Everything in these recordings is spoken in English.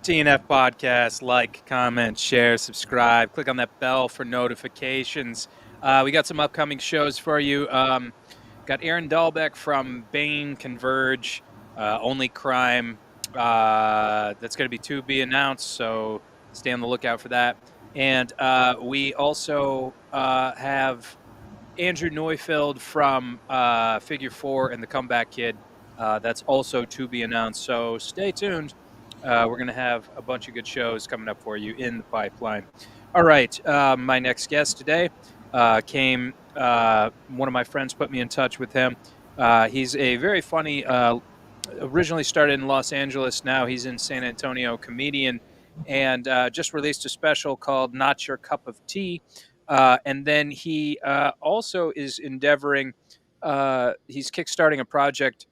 TNF Podcast. Like, comment, share, subscribe. Click on that bell for notifications. We got some upcoming shows for you. Got Aaron Dahlbeck from Bane Converge, Only Crime. That's going to be to be announced, so stay on the lookout for that. And we also have Andrew Neufeld from Figure 4 and the Comeback Kid. That's also to be announced, so stay tuned. We're going to have a bunch of good shows coming up for you in the pipeline. All right, my next guest today came. One of my friends put me in touch with him. He's a very funny, originally started in Los Angeles. Now he's in San Antonio, comedian, and just released a special called Not Your Cup of Tea. And then he also is endeavoring, he's kickstarting a project.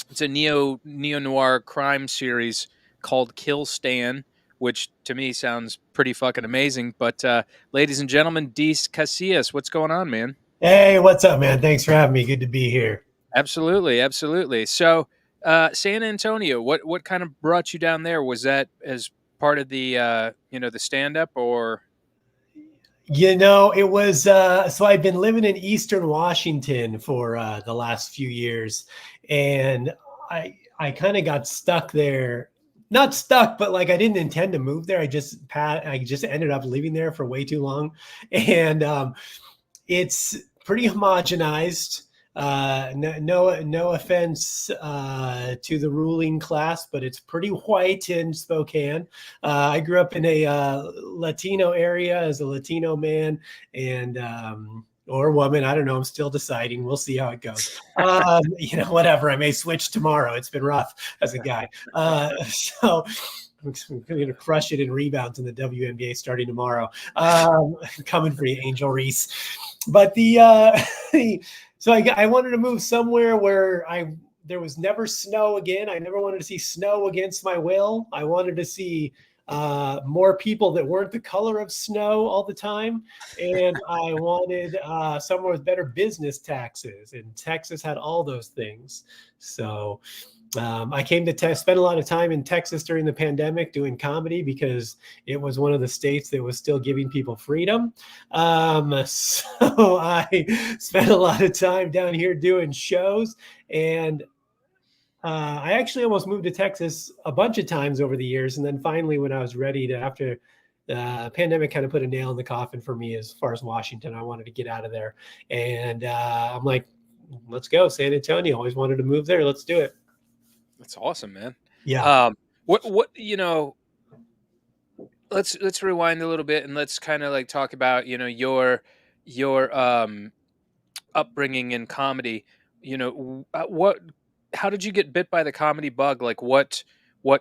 It's a neo-noir crime series called Kill Stan, which to me sounds pretty fucking amazing. But ladies and gentlemen, Deece Casillas, what's going on, man? Hey, what's up, man? Thanks for having me. Good to be here. Absolutely, absolutely. So, San Antonio, what kind of brought you down there? Was that as part of the the stand up, or? It was so I've been living in Eastern Washington for the last few years, and I kind of got stuck there. Not stuck, but like I didn't intend to move there. I just ended up living there for way too long, and it's pretty homogenized. No offense to the ruling class, but it's pretty white in Spokane. I grew up in a Latino area as a Latino man and or woman. I don't know. I'm still deciding. We'll see how it goes. Whatever. I may switch tomorrow. It's been rough as a guy. So I'm going to crush it in rebounds in the WNBA starting tomorrow. Coming for you, Angel Reese. But so I wanted to move somewhere where there was never snow again. I never wanted to see snow against my will. I wanted to see more people that weren't the color of snow all the time. And I wanted somewhere with better business taxes. And Texas had all those things. So I came to spend a lot of time in Texas during the pandemic doing comedy because it was one of the states that was still giving people freedom. So I spent a lot of time down here doing shows, and I actually almost moved to Texas a bunch of times over the years. And then finally, when I was ready to, after the pandemic kind of put a nail in the coffin for me as far as Washington, I wanted to get out of there. And I'm like, let's go. San Antonio. Always wanted to move there. Let's do it. That's awesome, man. Yeah. What let's rewind a little bit and let's kind of like talk about, your upbringing in comedy. How did you get bit by the comedy bug? Like what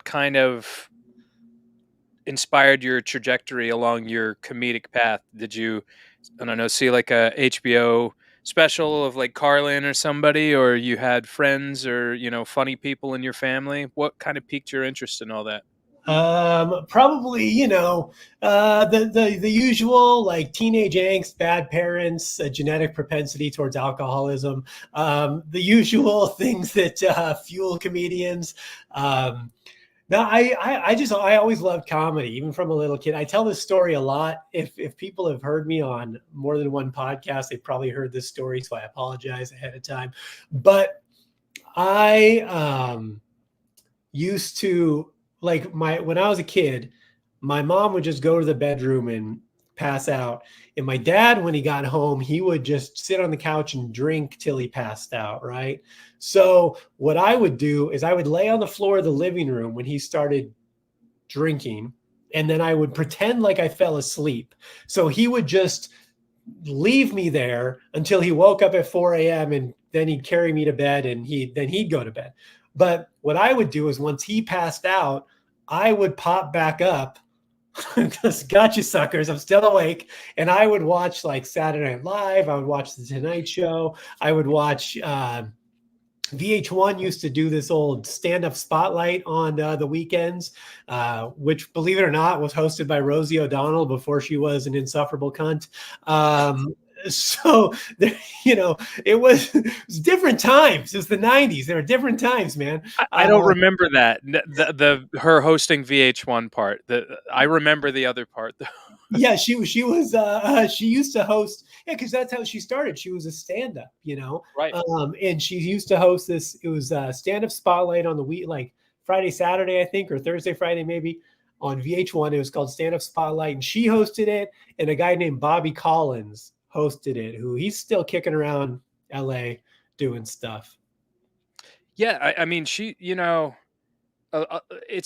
kind of inspired your trajectory along your comedic path? Did you, I don't know, see like a HBO special of like Carlin or somebody, or you had friends or funny people in your family? What kind of piqued your interest in all that? Probably, the usual, like teenage angst, bad parents, a genetic propensity towards alcoholism, the usual things that fuel comedians. No, I always loved comedy, even from a little kid. I tell this story a lot. If people have heard me on more than one podcast, they've probably heard this story, so I apologize ahead of time. But I used to, when I was a kid, my mom would just go to the bedroom and pass out. And my dad, when he got home, he would just sit on the couch and drink till he passed out, right? So what I would do is I would lay on the floor of the living room when he started drinking, and then I would pretend like I fell asleep. So he would just leave me there until he woke up at 4 a.m. and then he'd carry me to bed, and he'd go to bed. But what I would do is once he passed out, I would pop back up because gotcha suckers, I'm still awake. And I would watch like Saturday Night Live. I would watch The Tonight Show. I would watch VH1 used to do this old stand-up spotlight on the weekends, which, believe it or not, was hosted by Rosie O'Donnell before she was an insufferable cunt. So there, it was different times. It was the 90s. There were different times, man. I don't remember that. The her hosting VH1 part. I remember the other part though. Yeah, she used to host. Yeah, because that's how she started. She was a stand-up, Right. and she used to host this. It was stand-up spotlight on the week, like Friday, Saturday, I think, or Thursday, Friday, maybe on VH1. It was called Stand Up Spotlight, and she hosted it, and a guy named Bobby Collins hosted it. Who he's still kicking around LA doing stuff. Yeah, I mean, it's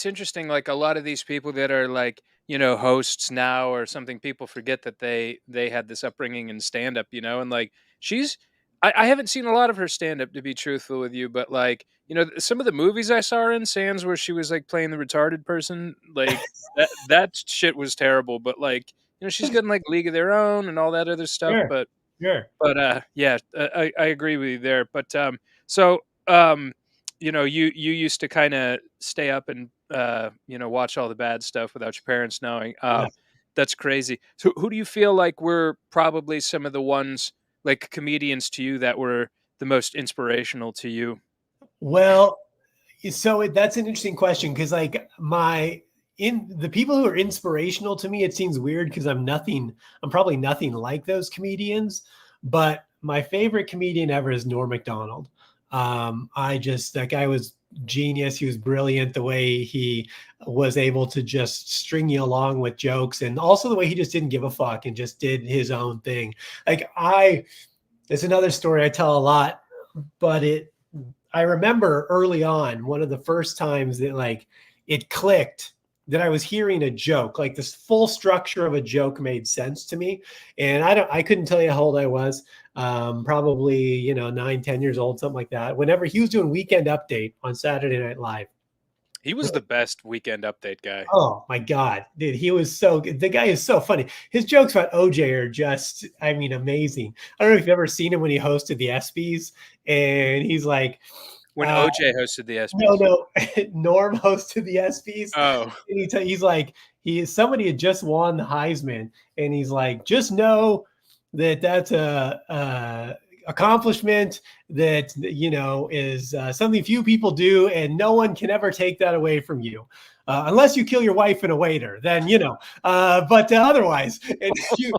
interesting. Like a lot of these people that are like hosts now or something, people forget that they had this upbringing in stand up, and like she's. I haven't seen a lot of her stand up to be truthful with you, but like some of the movies I saw her in, Sands, where she was like playing the retarded person, like that shit was terrible. But like she's good in like League of Their Own and all that other stuff. Sure, But sure. yeah, I agree with you there. But so um, you used to kind of stay up and watch all the bad stuff without your parents knowing. Yeah. That's crazy. So who do you feel like were probably some of the ones like comedians to you that were the most inspirational to you? Well, so that's an interesting question because like in the people who are inspirational to me, it seems weird because I'm probably nothing like those comedians, but my favorite comedian ever is Norm Macdonald. That guy was genius. He was brilliant the way he was able to just string you along with jokes, and also the way he just didn't give a fuck and just did his own thing. It's another story I tell a lot, but I remember early on, one of the first times that like it clicked that I was hearing a joke, like this full structure of a joke made sense to me. And I couldn't tell you how old I was. Probably, 9, 10 years old, something like that. Whenever he was doing Weekend Update on Saturday Night Live. He was the best Weekend Update guy. Oh my God, dude, he was so good. The guy is so funny. His jokes about OJ are just, I mean, amazing. I don't know if you've ever seen him when he hosted the ESPYs, and he's like, When uh, OJ hosted the no, ESPYs. no. Norm hosted the ESPYs, Oh, and he's like, somebody had just won the Heisman, and he's like, just know that that's a accomplishment that is something few people do, and no one can ever take that away from you. Unless you kill your wife and a waiter, then but otherwise, and you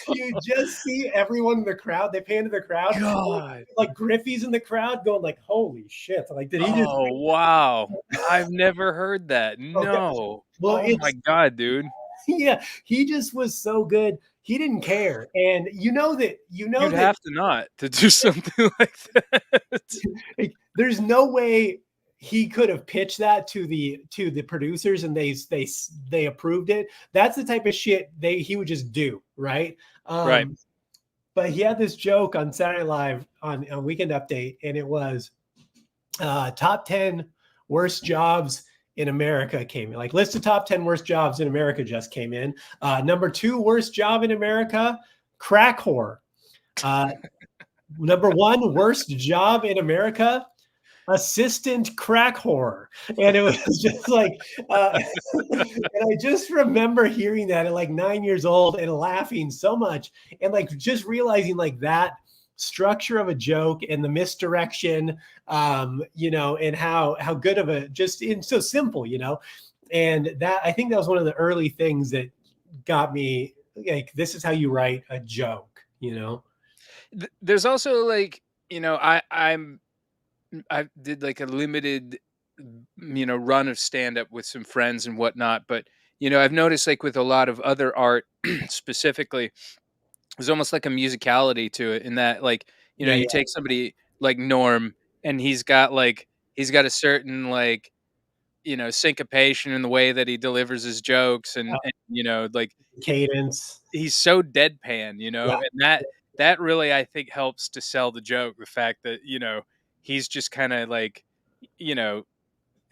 you just see everyone in the crowd. They pan to the crowd, God. like Griffey's in the crowd, going like, "Holy shit!" Like, did he just? Oh, wow. I've never heard that. Okay, No. well, Oh my it's god, dude. yeah. He just was so good. He didn't care, and You'd have to not to do something like that. like, there's no way he could have pitched that to the producers and they approved it. That's the type of shit he would just do, right? Right. But he had this joke on Saturday Live on Weekend Update, and it was top 10 worst jobs in America came in. Like, list of top 10 worst jobs in America just came in. Number 2 worst job in America, crack whore. Number 1 worst job in America, assistant crack whore. And it was just like and I just remember hearing that at like 9 years old and laughing so much, and like just realizing like that structure of a joke and the misdirection, and how good of a, just in so simple, and that, I think that was one of the early things that got me like, this is how you write a joke. There's also like, I did like a limited run of stand up with some friends and whatnot, but I've noticed like with a lot of other art specifically, there's almost like a musicality to it in that like, Yeah, you yeah, take somebody like Norm and he's got a certain like, syncopation in the way that he delivers his jokes and like cadence. he's so deadpan, Yeah, and that really I think helps to sell the joke. The fact that he's just kind of like you know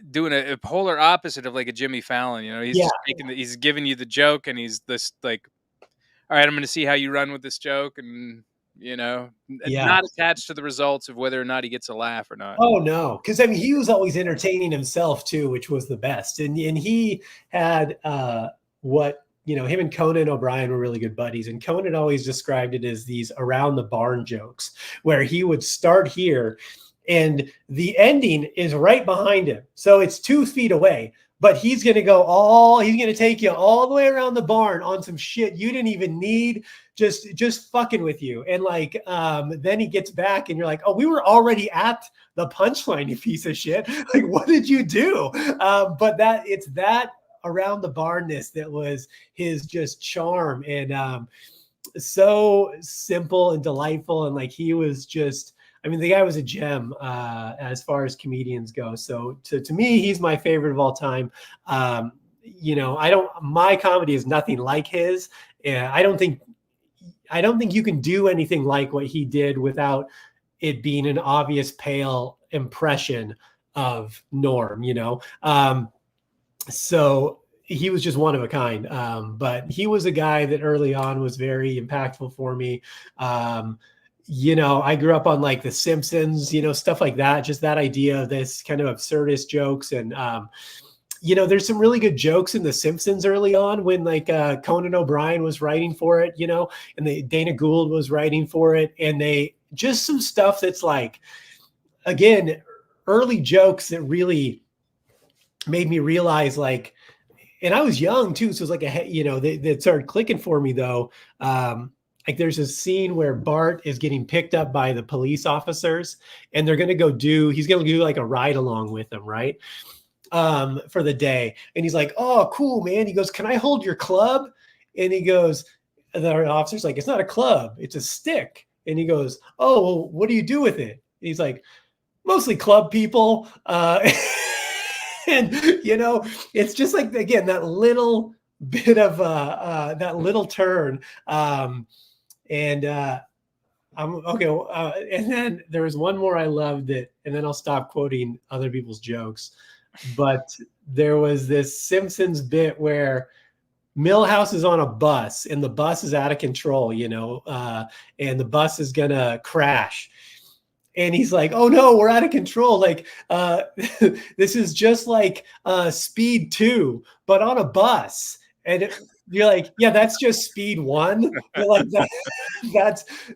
doing a polar opposite of like a Jimmy Fallon. He's yeah, just he's giving you the joke, and he's this like, all right, I'm going to see how you run with this joke, and yeah. not attached to the results of whether or not he gets a laugh or not. Oh no, because I mean he was always entertaining himself too, which was the best. And he had what him and Conan O'Brien were really good buddies. And Conan always described it as these around the barn jokes where he would start here and the ending is right behind him. So it's 2 feet away, but he's going to take you all the way around the barn on some shit you didn't even need, just fucking with you. And like, then he gets back and you're like, oh, we were already at the punchline, you piece of shit. Like, what did you do? But it's that around the barnness that was his just charm, and so simple and delightful. And like, he was just, I mean, the guy was a gem as far as comedians go. So to me, he's my favorite of all time. My comedy is nothing like his. I don't think you can do anything like what he did without it being an obvious pale impression of Norm, so he was just one of a kind. But he was a guy that early on was very impactful for me. I grew up on like The Simpsons, stuff like that, just that idea of this kind of absurdist jokes. And, there's some really good jokes in The Simpsons early on when like Conan O'Brien was writing for it, and Dana Gould was writing for it. And just some stuff that's like, again, early jokes that really made me realize like, and I was young too. So it's like, that started clicking for me though. Like there's a scene where Bart is getting picked up by the police officers and he's going to do like a ride along with them. Right. For the day. And he's like, oh, cool, man. He goes, can I hold your club? And he goes, the officer's like, it's not a club, it's a stick. And he goes, oh, well, what do you do with it? And he's like, mostly club people. And, it's just like, again, that little bit of that little turn. I'm okay. And then there was one more I loved it, and then I'll stop quoting other people's jokes. But there was this Simpsons bit where Milhouse is on a bus and the bus is out of control, and the bus is going to crash. And he's like, oh no, we're out of control. Like, this is just like Speed 2, but on a bus. And you're like, yeah, that's just Speed 1. You're like,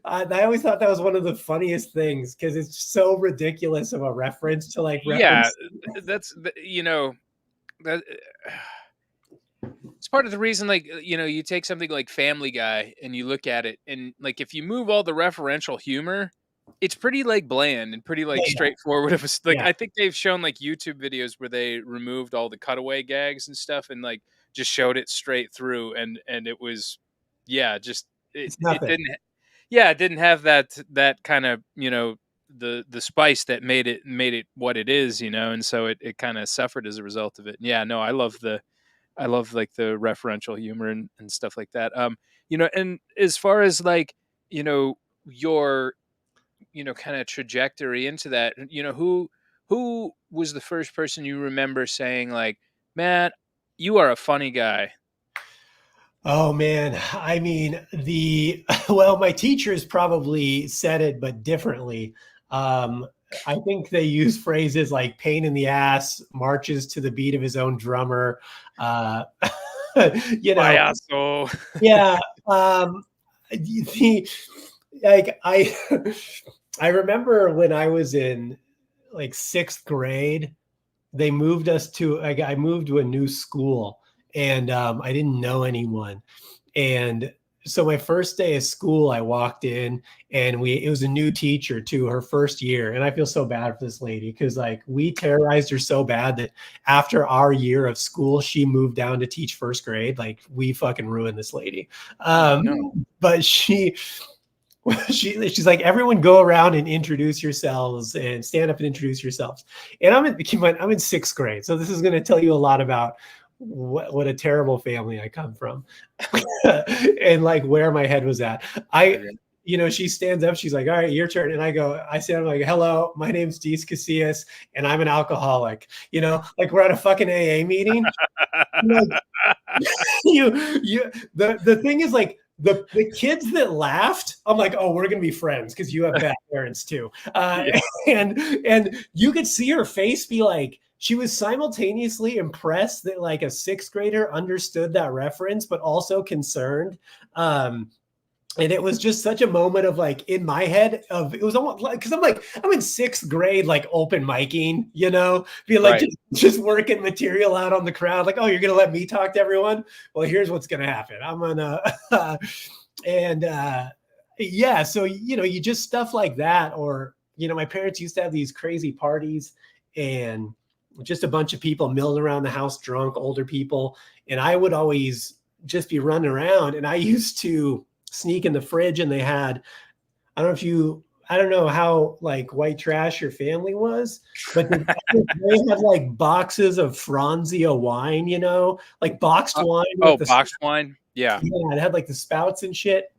I always thought that was one of the funniest things because it's so ridiculous of a reference to like, that it's part of the reason, like, you take something like Family Guy and you look at it and like, if you move all the referential humor, it's pretty like bland and pretty like straightforward. Of I think they've shown like YouTube videos where they removed all the cutaway gags and stuff and like just showed it straight through, and it was, it didn't have that kind of, the spice that made it what it is, and so it kind of suffered as a result of it. Yeah, no, I love like the referential humor and stuff like that. And as far as like, your kind of trajectory into that, who was the first person you remember saying like, man, you are a funny guy? Oh man, I mean, my teachers probably said it but differently. I think they use phrases like pain in the ass, marches to the beat of his own drummer. Payaso. Yeah. Like I remember when I was in like 6th grade, they moved us to, I moved to a new school, and I didn't know anyone. And so my first day of school, I walked in and it was a new teacher too, her first year. And I feel so bad for this lady because like we terrorized her so bad that after our year of school, she moved down to teach 1st grade. Like we fucking ruined this lady. But she's like, everyone go around and introduce yourselves and stand up and introduce yourselves. And I'm in 6th grade. So this is going to tell you a lot about what a terrible family I come from and like where my head was at. She stands up, she's like, all right, your turn. And I stand up like, hello, my name's Deece Casillas and I'm an alcoholic, like we're at a fucking AA meeting. The thing is like, the kids that laughed, I'm like, oh, we're gonna be friends because you have bad parents too. And you could see her face be like, she was simultaneously impressed that like a sixth grader understood that reference, but also concerned. And it was just such a moment of like in my head of it was almost like because I'm in sixth grade, like open micing, being like Right. just working material out on the crowd, like, oh, you're gonna let me talk to everyone? Well, here's what's gonna happen. I'm gonna and yeah, so you just stuff like that, or my parents used to have these crazy parties and just a bunch of people milling around the house drunk, older people, and I would always just be running around, and I used to sneak in the fridge, and they had, I don't know how like white trash your family was, but they had like boxes of Franzia wine, like boxed wine with Oh, the, boxed wine. Yeah. yeah, it had like the spouts and shit.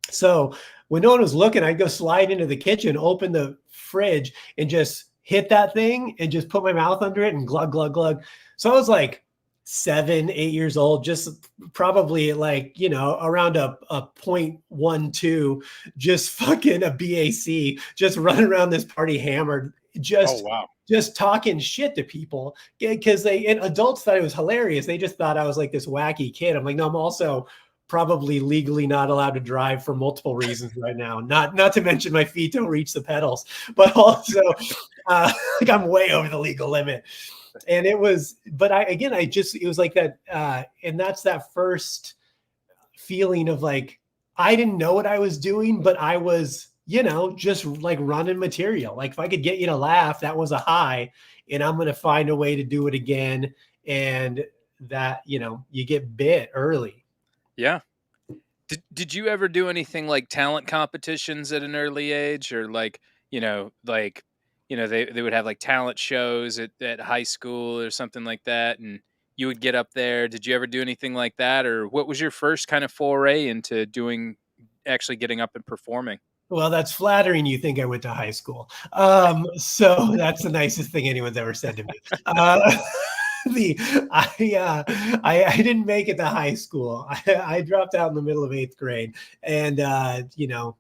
So when no one was looking, I'd go slide into the kitchen, open the fridge, and just hit that thing and just put my mouth under it and glug, glug, glug. So I was like 7, 8 years old, just probably like, around a 0.12, just fucking a BAC, just running around this party hammered, Oh, wow. just talking shit to people because and adults thought it was hilarious. They just thought I was like this wacky kid. I'm like, no, I'm also probably legally not allowed to drive for multiple reasons right now. Not to mention my feet don't reach the pedals, but also like I'm way over the legal limit. And it was, but it was like that. And that's that first feeling of like, I didn't know what I was doing, but I was, just like running material. Like if I could get you to laugh, that was a high, and I'm going to find a way to do it again. And that, you get bit early. Yeah. Did you ever do anything like talent competitions at an early age, or they would have like talent shows at high school or something like that, and you would get up there. Did you ever do anything like that, or what was your first kind of foray into actually getting up and performing? Well, that's flattering. You think I went to high school. So that's the nicest thing anyone's ever said to me. the I didn't make it to high school. I dropped out in the middle of 8th grade, and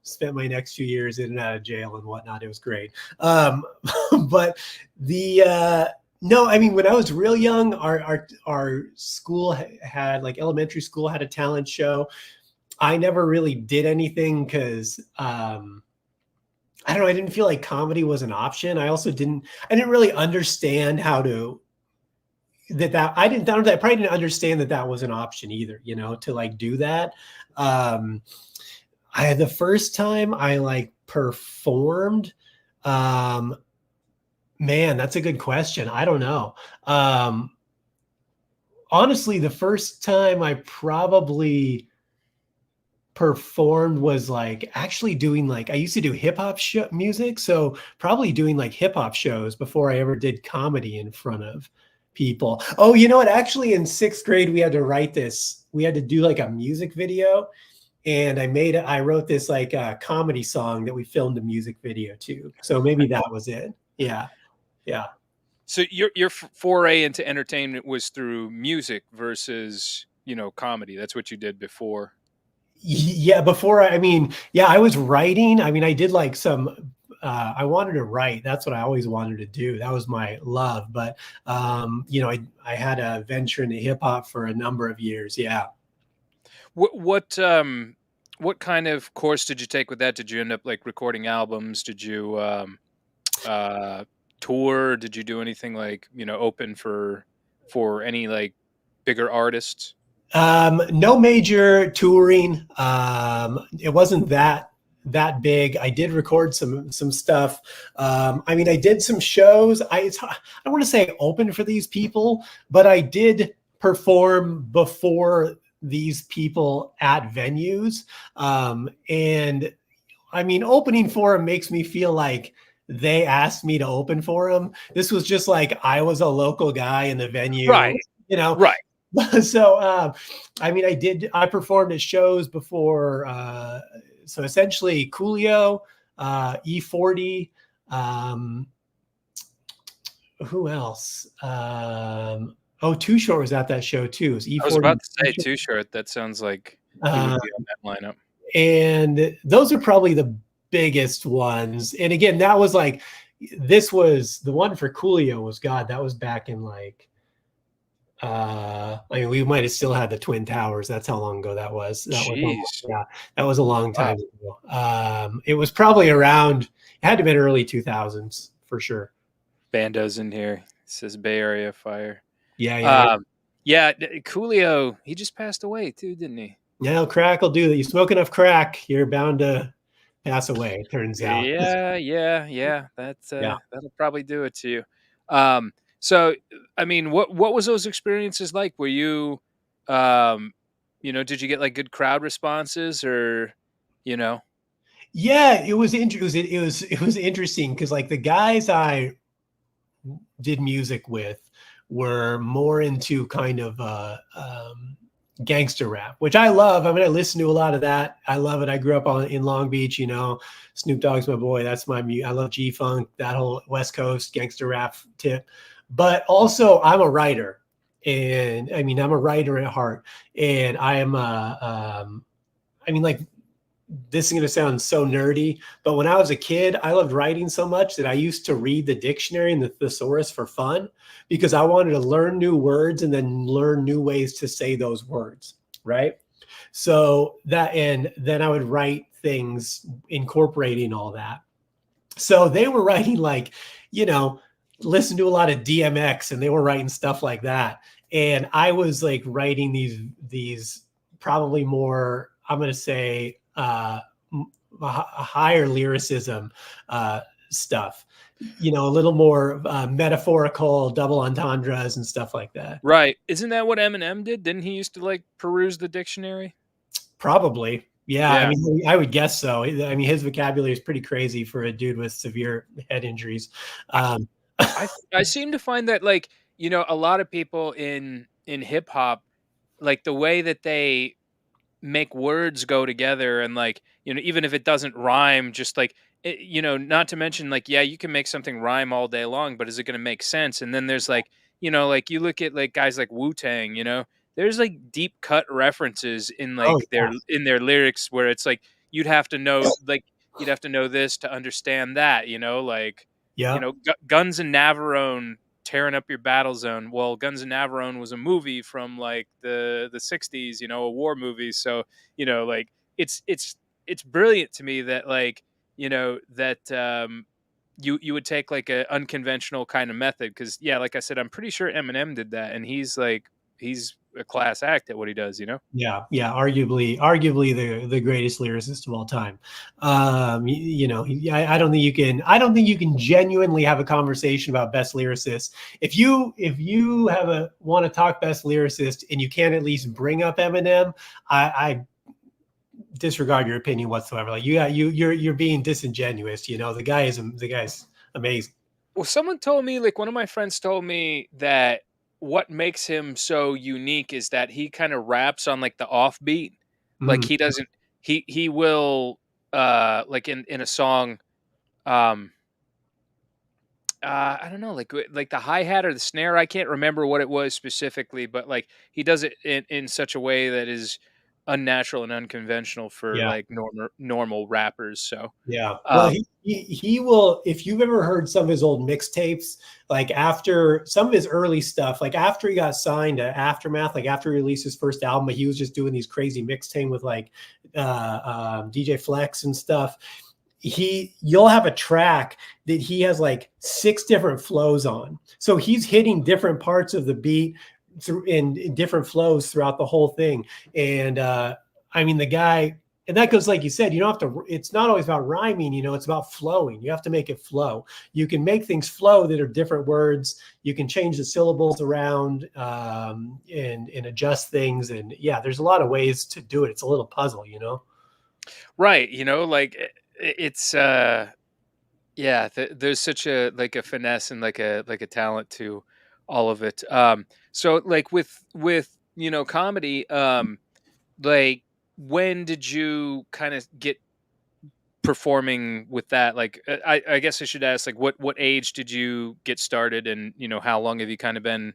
spent my next few years in and out of jail and whatnot. It was great. But the no, I mean, when I was real young, our school had, like, elementary school had a talent show. I never really did anything because I don't know. I didn't feel like comedy was an option. I didn't really understand how to I probably didn't understand that was an option either, to like do that. The first time I like performed, man, that's a good question. I don't know. Honestly, the first time I probably performed was like actually doing, like, I used to do hip hop music. So probably doing like hip hop shows before I ever did comedy in front of people. Oh, you know what? Actually, in 6th grade, we had to do like a music video. And I wrote this like comedy song that we filmed a music video to. So maybe that was it. Yeah. Yeah. So your foray into entertainment was through music versus comedy. That's what you did before. Yeah, I was writing. I mean, I did like some, I wanted to write. That's what I always wanted to do. That was my love. But, I had a venture into hip hop for a number of years. Yeah. What kind of course did you take with that? Did you end up like recording albums? Did you tour? Did you do anything like, open for any like bigger artists? No major touring. It wasn't that big. I did record some stuff. I mean, I did some shows. I don't want to say open for these people, but I did perform before these people at venues. And I mean, opening for them makes me feel like they asked me to open for them. This was just like I was a local guy in the venue, Right. Right. So, I performed at shows before. So essentially Coolio, E40, who else? Too Short was at that show too. It was E40. I was about to say Too Short. That sounds like he would be on that lineup. And those are probably the biggest ones. And again, that was like this was the one for Coolio was God. That was back in like, I mean, we might have still had the Twin Towers. That's how long ago that was. Jeez. Yeah, that was a long Wow. time ago. It was probably around, it had to have been early 2000s for sure. Bando's in here. It says Bay Area Fire. Yeah, yeah, yeah. Um, yeah, Coolio, he just passed away too, didn't he? Yeah, crack will do that. You smoke enough crack, you're bound to pass away, it turns out. Yeah. Yeah. That'll probably do it to you. Um, so I mean, what was those experiences like? Were you, um, did you get like good crowd responses or, you know? Yeah, it was interesting because like the guys I did music with were more into kind of gangster rap, which I love. I mean, I listen to a lot of that. I love it. I grew up in Long Beach. Snoop Dogg's my boy. That's my I love G Funk, that whole West Coast gangster rap tip. But also, I'm a writer, and I mean, I'm a writer at heart, and I am I mean, like this is going to sound so nerdy, but when I was a kid, I loved writing so much that I used to read the dictionary and the thesaurus for fun because I wanted to learn new words and then learn new ways to say those words. Right. So and then I would write things incorporating all that. So they were writing like, you know, listen to a lot of DMX and they were writing stuff like that. And I was like writing these probably more, I'm going to say, a higher lyricism stuff, a little more metaphorical double entendres and stuff like that. Right. Isn't that what Eminem did? Didn't he used to like peruse the dictionary? Probably. Yeah. I Yeah. mean, I would guess so. I mean, his vocabulary is pretty crazy for a dude with severe head injuries. Um, I seem to find that like, a lot of people in hip hop, like the way that they make words go together and like, even if it doesn't rhyme, just like not to mention like, yeah, you can make something rhyme all day long, but is it going to make sense? And then there's like, like you look at like guys like Wu-Tang, there's like deep cut references in oh, like their lyrics where it's like you'd have to know this to understand that, like yeah. Guns and Navarone tearing up your battle zone. Well, Guns and Navarone was a movie from like the 60s, a war movie. So, like it's brilliant to me that like, that you would take like a unconventional kind of method cuz yeah, like I said, I'm pretty sure Eminem did that and he's a class act at what he does. Yeah, yeah, arguably the greatest lyricist of all time. I don't think you can genuinely have a conversation about best lyricist if you want to talk best lyricist and you can't at least bring up Eminem. I disregard your opinion whatsoever. Like you're being disingenuous. The guy's amazing. Well, someone told me, like one of my friends told me that what makes him so unique is that he kind of raps on like the offbeat. Like Mm, he doesn't he will like in a song um I don't know, like the hi hat or the snare. I can't remember what it was specifically, but like he does it in such a way that is unnatural and unconventional for yeah. like normal rappers. So, Yeah. Well, um, he will, if you've ever heard some of his old mixtapes, like after some of his early stuff, like after he got signed to Aftermath, like after he released his first album, but he was just doing these crazy mixtape with like DJ Flex and stuff. You'll have a track that he has like 6 different flows on. So he's hitting different parts of the beat through in different flows throughout the whole thing. And I mean, the guy, and that goes like you said, you don't have to, it's not always about rhyming, it's about flowing. You have to make it flow. You can make things flow that are different words. You can change the syllables around and adjust things. And yeah, there's a lot of ways to do it. It's a little puzzle. right, like it's yeah, there's such a like a finesse and like a talent to all of it. So like with comedy, like when did you kind of get performing with that? Like I guess I should ask like what age did you get started and how long have you kind of been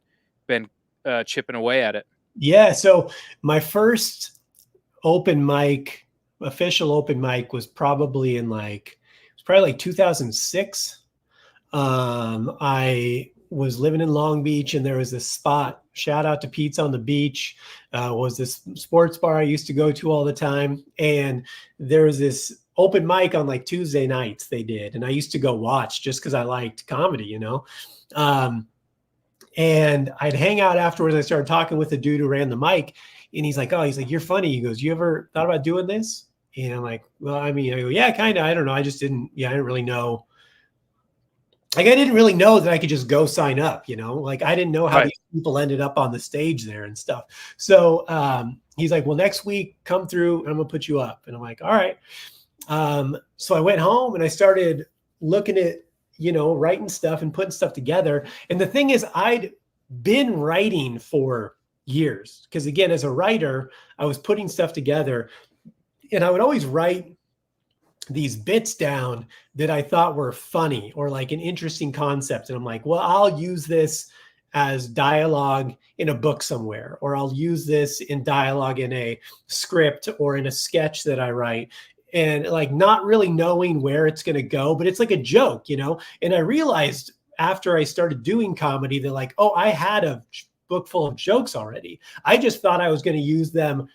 chipping away at it? Yeah. So my first official open mic was probably like 2006. I was living in Long Beach, and there was this spot. Shout out to Pete's on the Beach. Was this sports bar I used to go to all the time, and there was this open mic on like Tuesday nights they did, and I used to go watch just because I liked comedy, you know. Um, and I'd hang out afterwards. I started talking with the dude who ran the mic, and he's like, "Oh, he's like, you're funny." He goes, "You ever thought about doing this?" And I'm like, "Well, I mean," I go, "Yeah, kind of. I don't know. I just didn't. Yeah, I didn't really know. Like, I didn't really know that I could just go sign up. You know, like I didn't know how Right. these people ended up on the stage there and stuff." So he's like, "Well, next week, come through, and I'm gonna put you up." And I'm like, "All right." So I went home and I started looking at, writing stuff and putting stuff together. And the thing is, I'd been writing for years because, again, as a writer, I was putting stuff together, and I would always write these bits down that I thought were funny or like an interesting concept. And I'm like, well, I'll use this as dialogue in a book somewhere, or I'll use this in dialogue in a script or in a sketch that I write. And like not really knowing where it's going to go, but it's like a joke, you know? And I realized after I started doing comedy that, like, oh, I had a book full of jokes already. I just thought I was going to use them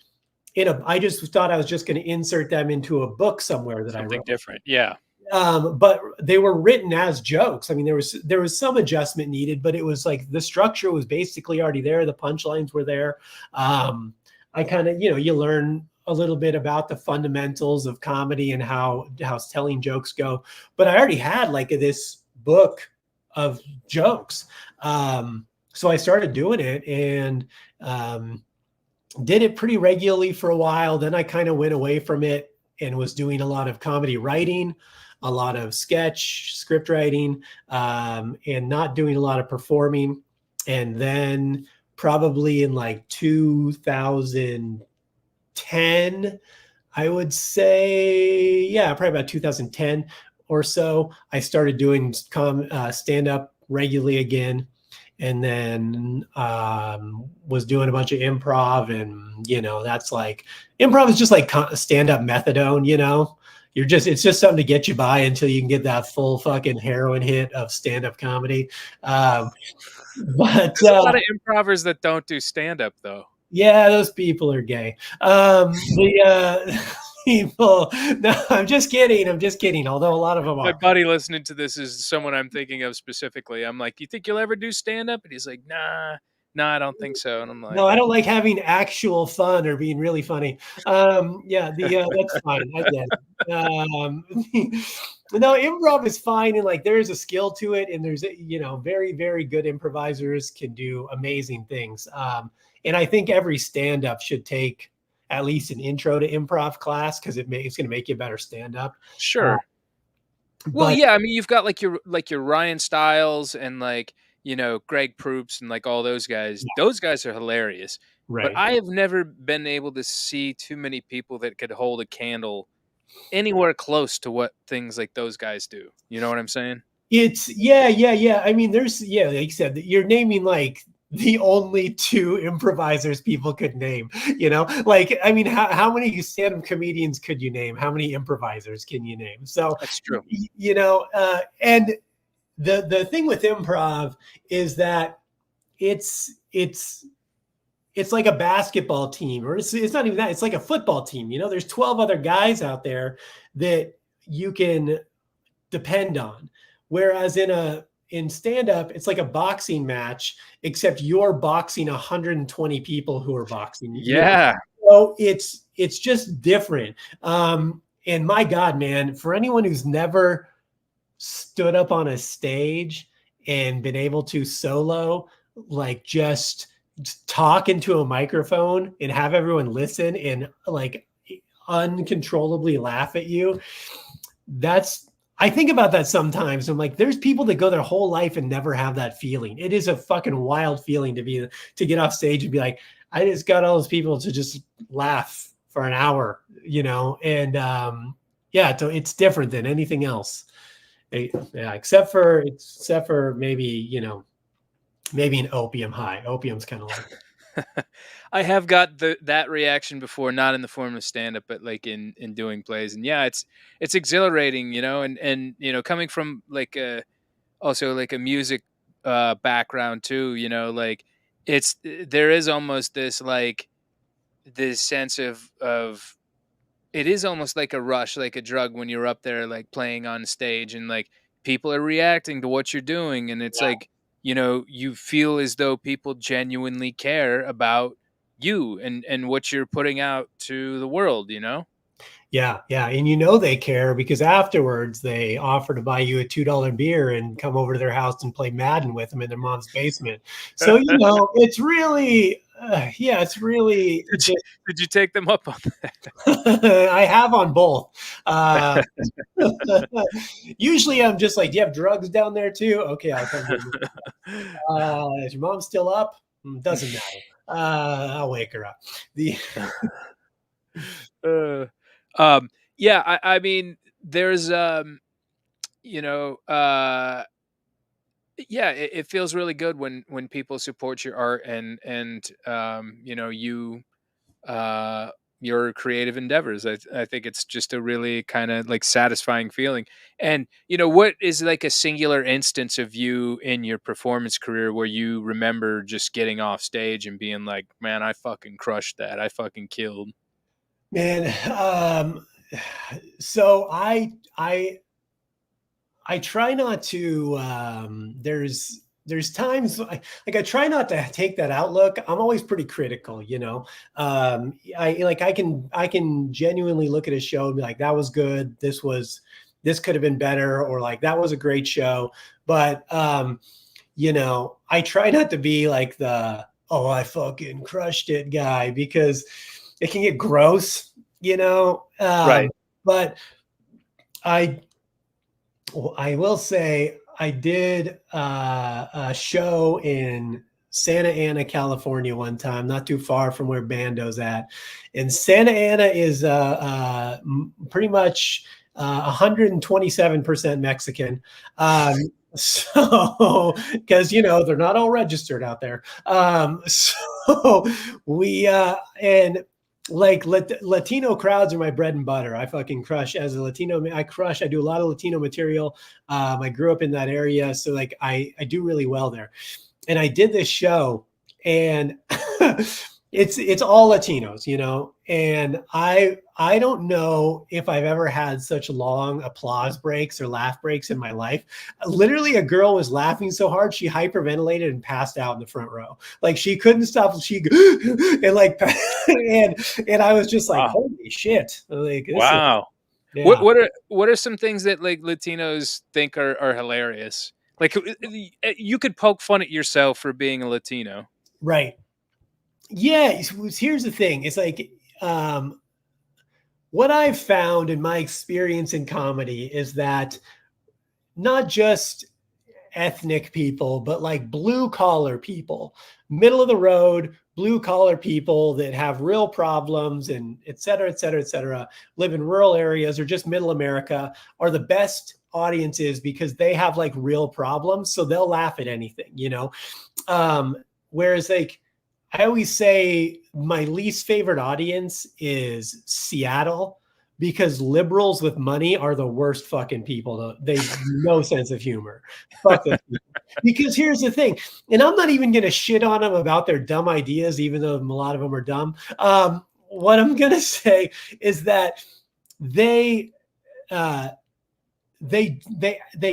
I just thought I was just going to insert them into a book somewhere that I Something wrote. different. Yeah. But they were written as jokes. I mean, there was some adjustment needed, but it was like the structure was basically already there. The punchlines were there. I kind of, you learn a little bit about the fundamentals of comedy and how telling jokes go. But I already had like this book of jokes. So I started doing it, and did it pretty regularly for a while. Then I kind of went away from it and was doing a lot of comedy writing, a lot of sketch, script writing, and not doing a lot of performing. And then probably in like 2010, I would say, yeah, probably about 2010 or so, I started doing stand up regularly again, and then was doing a bunch of improv. And that's like, improv is just like stand-up methadone. It's just something to get you by until you can get that full fucking heroin hit of stand-up comedy. But There's a lot of improvers that don't do stand up though. yeah, those people are gay. The people, no, I'm just kidding, although a lot of them My are. buddy listening to this is someone I'm thinking of specifically. I'm like, "You think you'll ever do stand up?" And he's like, "Nah, I don't think so." And I'm No, like, I don't like having actual fun or being really funny. Yeah, that's fine. I get it. No, improv is fine, and like there is a skill to it, and there's very very good improvisers can do amazing things. And I think every stand up should take at least an intro to improv class because it's going to make you a better stand up. Uh, "Sure." Well, but yeah, I mean, you've got like your Ryan Stiles and like, Greg Proops and like all those guys. yeah, Those guys are hilarious. But right. I have never been able to see too many people that could hold a candle anywhere close to what things like those guys do. You know what I'm saying? It's yeah. I mean, like you said, you're naming like the only two improvisers people could name. Like I mean, how many stand-up comedians could you name? How many improvisers can you name? So, That's true. and the thing with improv is that it's it's like a basketball team, or it's not even that. It's like a football team. There's 12 other guys out there that you can depend on. Whereas in stand up, it's like a boxing match, except you're boxing 120 people who are boxing. Yeah. So it's just different. And my God, man, for anyone who's never stood up on a stage and been able to solo, like just talk into a microphone and have everyone listen and like uncontrollably laugh at you, that's I think about that sometimes. I'm like, there's people that go their whole life and never have that feeling. It is a fucking wild feeling to get off stage and be like, I just got all those people to just laugh for an hour, and yeah, so it's different than anything else. Yeah, except for maybe, maybe an opium high. Opium's kind of like, I have got that reaction before, not in the form of stand up, but like in doing plays. And yeah, it's exhilarating, and coming from like also like a music background too, you know, like there is almost this like this sense of it is almost like a rush, like a drug when you're up there like playing on stage and like people are reacting to what you're doing and it's like, you know, you feel as though people genuinely care about you and what you're putting out to the world, you know? Yeah, yeah, and you know they care because afterwards they offer to buy you a $2 beer and come over to their house and play Madden with them in their mom's basement. So, you know, it's really, yeah, it's really Did you just did you take them up on I have on both. Uh, Usually I'm just like, "Do you have drugs down there too?" "Okay, I'll come get you." "Is your mom still up?" Doesn't matter. I'll wake her up." The Uh, yeah, I mean, there's, you know, yeah, it feels really good when people support your art and you know, uh, your creative endeavors. I think it's just a really kind of like satisfying feeling. And you know, what is like a singular instance of you in your performance career where you remember just getting off stage and being like, "Man, I fucking crushed that. I fucking killed." man, so I try not to. There's times I try not to take that outlook. I'm always pretty critical, you know. I can genuinely look at a show and be like, that was good. This could have been better, or like that was a great show. But you know, I try not to be like the oh I fucking crushed it guy because it can get gross, you know. Right. But I well, I will say I did a show in Santa Ana, California one time, not too far from where Bando's at. And Santa Ana is pretty much 127% Mexican. So, because you know they're not all registered out there. So and like Latino crowds are my bread and butter. I fucking crush as a Latino. I crush. I do a lot of Latino material. I grew up in that area, so like I do really well there. And I did this show, and it's all Latinos, you know. And I don't know if I've ever had such long applause breaks or laugh breaks in my life. Literally, a girl was laughing so hard she hyperventilated and passed out in the front row. Like she couldn't stop. She and like and I was just like, Wow. holy shit! Like this is Wow. yeah. What are some things that like Latinos think are hilarious? Like you could poke fun at yourself for being a Latino. Right. Yeah. Here's the thing. It's like um, what I've found in my experience in comedy is that not just ethnic people, but like blue collar people, middle of the road, blue collar people that have real problems and et cetera, et cetera, et cetera, live in rural areas or just middle America are the best audiences because they have like real problems. So they'll laugh at anything, you know? Um, Whereas like I always say my least favorite audience is Seattle because liberals with money are the worst fucking people. They no sense of humor. Fuck those people. Because here's the thing, and I'm not even going to shit on them about their dumb ideas, even though a lot of them are dumb. What I'm going to say is that they uh, they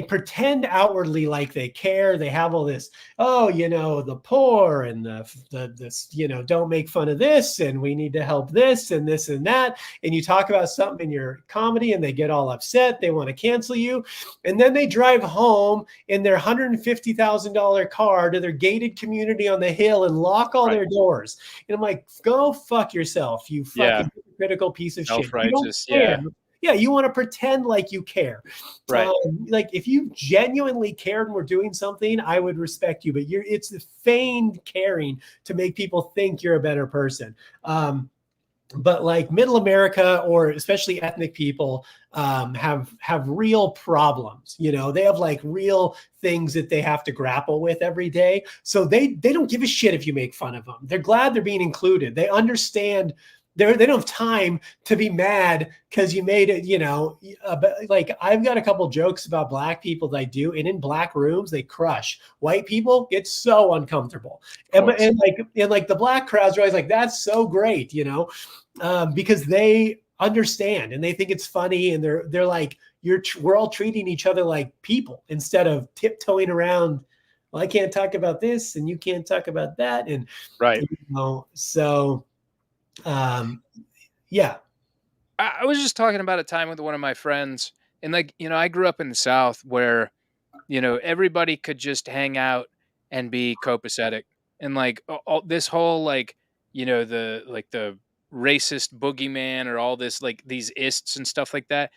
pretend outwardly like they care. They have all this, oh, you know, the poor and the this, you know, don't make fun of this, and we need to help this and this and that. And you talk about something in your comedy, and they get all upset. They want to cancel you, and then they drive home in their $150,000 car to their gated community on the hill and lock all Right. their doors. And I'm like, go fuck yourself, you Yeah. fucking hypocritical piece of shit. You don't Self-righteous. care. Yeah. Yeah, you want to pretend like you care. Right. Like if you genuinely cared and were doing something, I would respect you. But it's the feigned caring to make people think you're a better person. But like middle America or especially ethnic people have real problems. You know, they have like real things that they have to grapple with every day. So they don't give a shit if you make fun of them. They're glad they're being included. They understand they don't have time to be mad because you made it, like I've got a couple jokes about black people that I do, and in black rooms they crush. White people get so uncomfortable. Of course. And like the black crowds are always like, that's so great, because they understand and they think it's funny, and they're like, we're all treating each other like people instead of tiptoeing around. Well, I can't talk about this and you can't talk about that. And, Right. so yeah. I was just talking about a time with one of my friends, and like, I grew up in the South where, everybody could just hang out and be copacetic. And like this whole like, the racist boogeyman or all this, like these ists and stuff like that.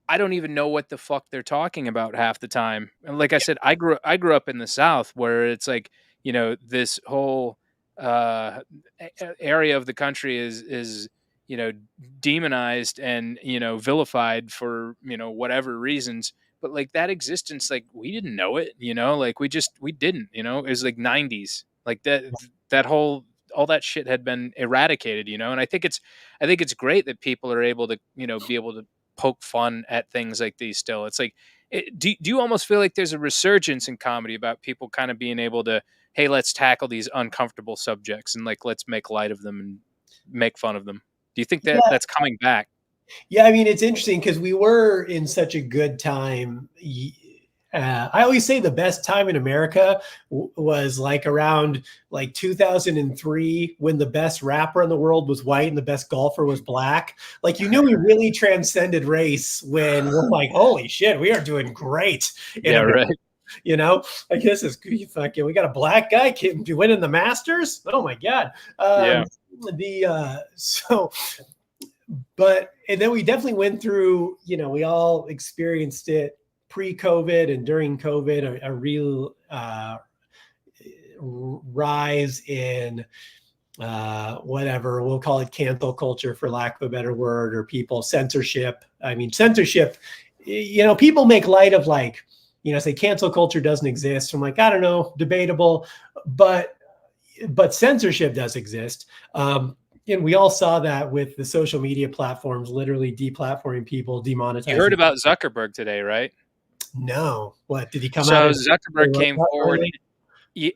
I don't even know what the fuck they're talking about half the time. And like I said, I grew up in the South where it's like, this whole area of the country is you know demonized and vilified for whatever reasons. But like that existence, like we didn't know it, like we didn't, it was like 90s, like that whole all that shit had been eradicated, and I think it's great that people are able to be able to poke fun at things like these still. It's like, do you almost feel like there's a resurgence in comedy about people kind of being able to, hey, let's tackle these uncomfortable subjects and like let's make light of them and make fun of them? Do you think that Yeah. that's coming back? Yeah, I mean, it's interesting because we were in such a good time. I always say the best time in America was like around like 2003, when the best rapper in the world was white and the best golfer was black. Like, you knew we really transcended race when we're like, holy shit, we are doing great in Yeah, America. right. Like, this is fucking, we got a black guy winning the Masters. Oh my God. Yeah. So, but and then we definitely went through, we all experienced it pre-COVID and during COVID, a real rise in whatever we'll call it, cancel culture, for lack of a better word, or people censorship. I mean, censorship, people make light of, like, say cancel culture doesn't exist. I'm like, I don't know, debatable, but censorship does exist. And we all saw that with the social media platforms literally deplatforming people, You heard demonetizing. about Zuckerberg today, right? No, what did he come out So and Zuckerberg came forward.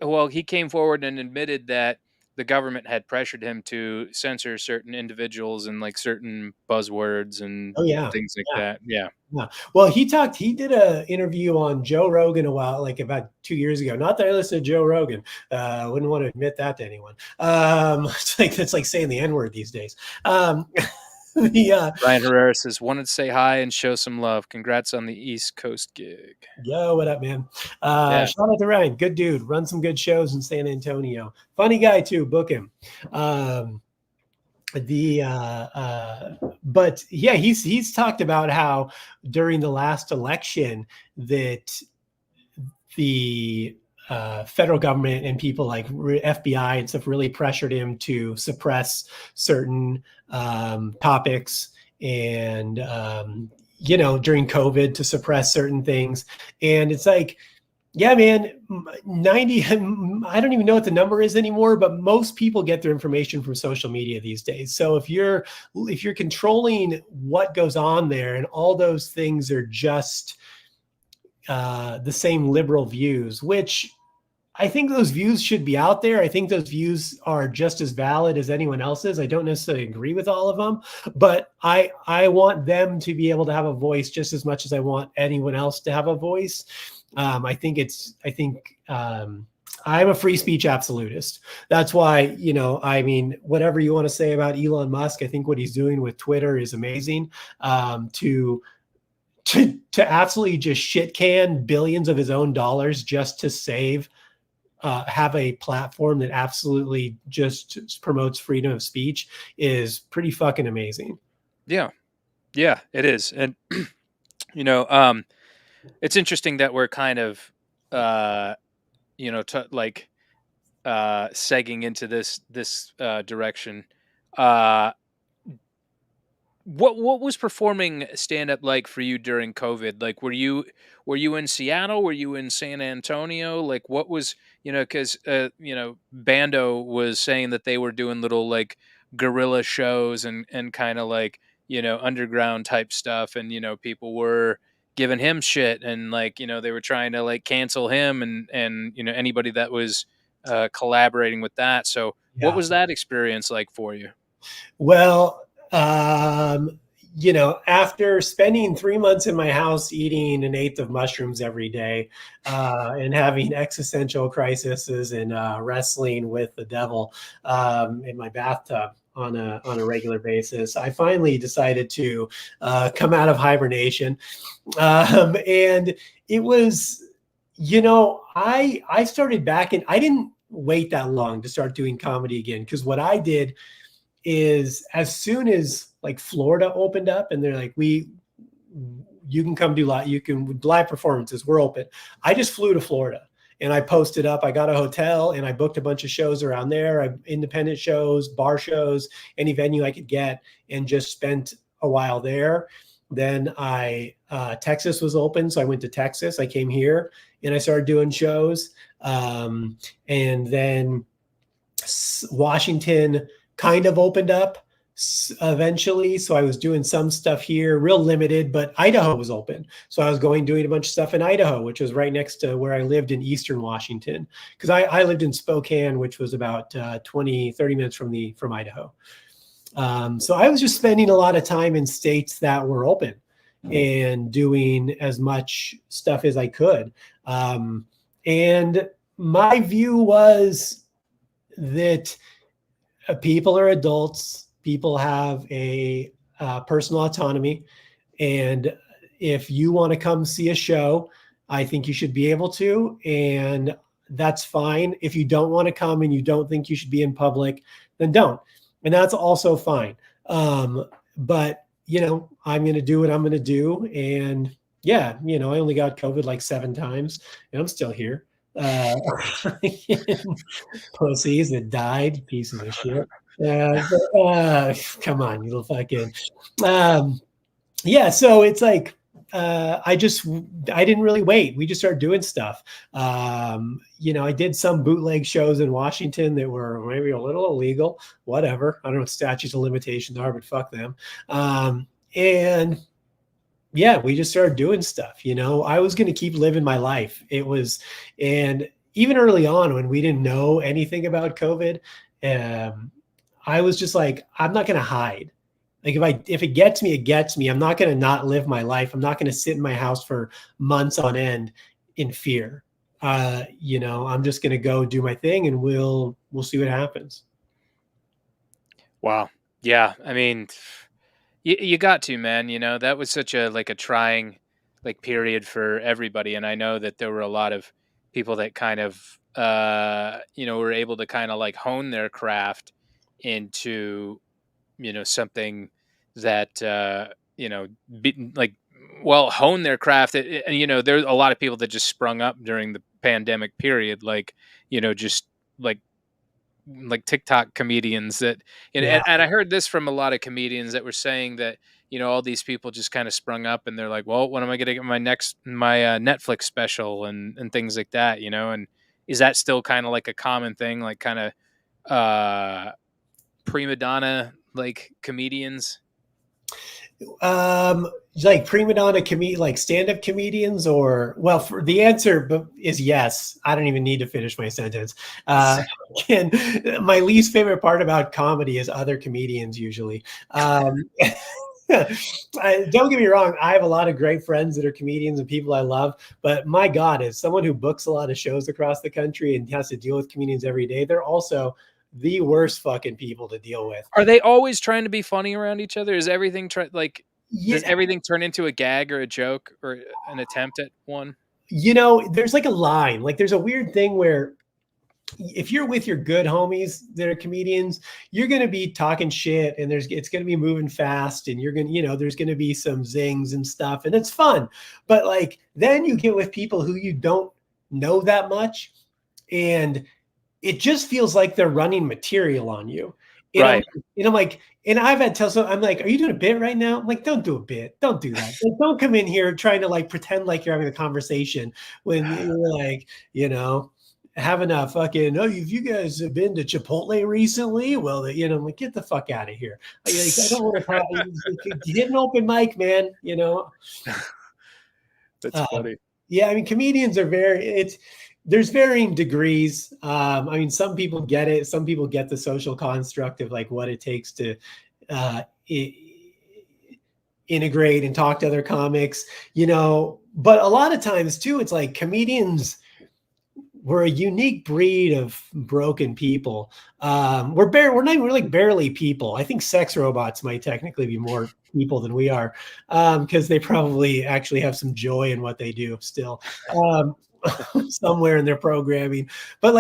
Well, he came forward and admitted that the government had pressured him to censor certain individuals and like certain buzzwords and Oh yeah, things like yeah. that. Yeah. Yeah. Well, he did a interview on Joe Rogan a while, like about 2 years ago. Not that I listen to Joe Rogan. I wouldn't want to admit that to anyone. It's like saying the N-word these days. The Ryan Herrera says, wanted to say hi and show some love. Congrats on the East Coast gig. Yo, what up, man? Yeah. Shout out to Ryan. Good dude. Run some good shows in San Antonio. Funny guy too. Book him. The But yeah, he's talked about how during the last election that the federal government and people like FBI and stuff really pressured him to suppress certain topics, and during COVID, to suppress certain things. And it's like, yeah, man, 90, I don't even know what the number is anymore, but most people get their information from social media these days. So if you're controlling what goes on there, and all those things are just the same liberal views, which I think those views should be out there. I think those views are just as valid as anyone else's. I don't necessarily agree with all of them, but I want them to be able to have a voice just as much as I want anyone else to have a voice. I think I'm a free speech absolutist. That's why, I mean, whatever you want to say about Elon Musk, I think what he's doing with Twitter is amazing. To absolutely just shit can billions of his own dollars just to have a platform that absolutely just promotes freedom of speech is pretty fucking amazing. Yeah. Yeah, it is. And, it's interesting that we're kind of, like, segging into this direction. Uh, what was performing stand up like for you during COVID? Like, were you in Seattle? Were you in San Antonio? Like, what was, because Bando was saying that they were doing little like guerrilla shows and kind of like, underground type stuff. And, people were giving him shit, and like, they were trying to like cancel him, and, anybody that was collaborating with that. So what Yeah. was that experience like for you? Well, after spending 3 months in my house eating an eighth of mushrooms every day, and having existential crises and wrestling with the devil in my bathtub on a regular basis, I finally decided to come out of hibernation. And it was, I started back in. I didn't wait that long to start doing comedy again, because what I did is, as soon as like Florida opened up and they're like, you can come do live performances, we're open. I just flew to Florida and I posted up. I got a hotel and I booked a bunch of shows around there, independent shows, bar shows, any venue I could get, and just spent a while there. Then Texas was open, so I went to Texas. I came here and I started doing shows. And then Washington kind of opened up eventually. So I was doing some stuff here, real limited, but Idaho was open. So I was doing a bunch of stuff in Idaho, which was right next to where I lived in Eastern Washington. Because I lived in Spokane, which was about 20, 30 minutes from Idaho. So I was just spending a lot of time in states that were open and doing as much stuff as I could. And my view was that people are adults. People have a personal autonomy. And if you want to come see a show, I think you should be able to. And that's fine. If you don't want to come and you don't think you should be in public, then don't. And that's also fine. But, I'm going to do what I'm going to do. And yeah, I only got COVID like 7 times and I'm still here. Pussies that died, pieces of shit. Come on, you little fucking. Yeah, so it's like I didn't really wait. We just started doing stuff. I did some bootleg shows in Washington that were maybe a little illegal. Whatever. I don't know what statutes of limitations are, but fuck them. And yeah, we just started doing stuff. I was going to keep living my life. And even early on when we didn't know anything about COVID, I was just like, I'm not going to hide. Like if it gets me, it gets me. I'm not going to not live my life. I'm not going to sit in my house for months on end in fear. I'm just going to go do my thing, and we'll see what happens. Wow. Yeah. I mean, you got to, man. That was such a trying period for everybody, and I know that there were a lot of people that kind of were able to kind of like hone their craft into something that hone their craft. And there's a lot of people that just sprung up during the pandemic period, just like TikTok comedians that, Yeah. and I heard this from a lot of comedians that were saying that, all these people just kind of sprung up and they're like, well, when am I going to get my Netflix special and things like that, and is that still kind of like a common thing, like kind of prima donna like comedians? Like prima donna like stand-up comedians, or for the answer is yes. I don't even need to finish my sentence. Again, my least favorite part about comedy is other comedians usually. Don't get me wrong, I have a lot of great friends that are comedians and people I love, but my God, as someone who books a lot of shows across the country and has to deal with comedians every day, they're also the worst fucking people to deal with. Are they always trying to be funny around each other? Is everything Yeah. Does everything turn into a gag or a joke or an attempt at one? There's like a line. Like there's a weird thing where if you're with your good homies that are comedians, you're going to be talking shit, and it's going to be moving fast, and you're going to, there's going to be some zings and stuff, and it's fun. But like then you get with people who you don't know that much, and it just feels like they're running material on you. And Right. I'm like, and I've had to tell someone, I'm like, are you doing a bit right now? I'm like, don't do a bit. Don't do that. Like, don't come in here trying to like pretend like you're having a conversation when you're like, having a fucking, oh, have you guys have been to Chipotle recently? Well, I'm like, get the fuck out of here. I don't want to talk. Hit an open mic, man. That's Um, funny. yeah, I mean, comedians are there's varying degrees. I mean, some people get it. Some people get the social construct of like what it takes to uh, integrate and talk to other comics, but a lot of times too, it's like comedians, we're a unique breed of broken people. We're not even really barely people. I think sex robots might technically be more people than we are, because they probably actually have some joy in what they do still, um, somewhere in their programming. But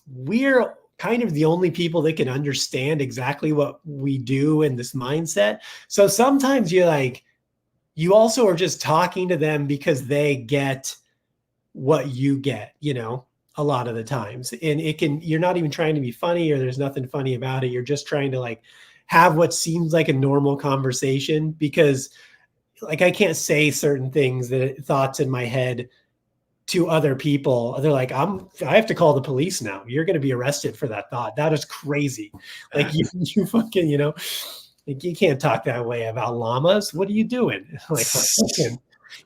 we're kind of the only people that can understand exactly what we do in this mindset. So sometimes you also are just talking to them because they get what you get, a lot of the times. And you're not even trying to be funny, or there's nothing funny about it. You're just trying to like have what seems like a normal conversation, because like I can't say certain thoughts in my head to other people. They're like, I have to call the police now. You're going to be arrested for that thought. That is crazy. Like you fucking, like you can't talk that way about llamas. What are you doing? Like, fucking,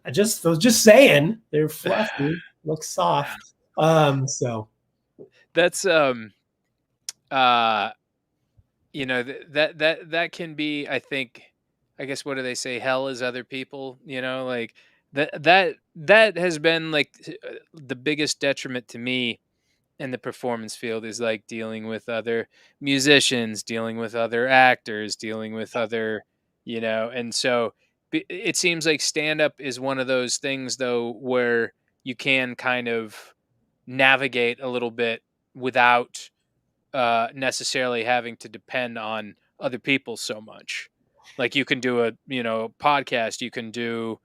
I was just saying they're fluffy, look soft. So That's uh that can be, I think, I guess, what do they say, hell is other people, like that has been like the biggest detriment to me in the performance field, is like dealing with other musicians, dealing with other actors, dealing with other, and so it seems like stand up is one of those things though where you can kind of navigate a little bit without necessarily having to depend on other people so much. Like you can do a podcast, you can do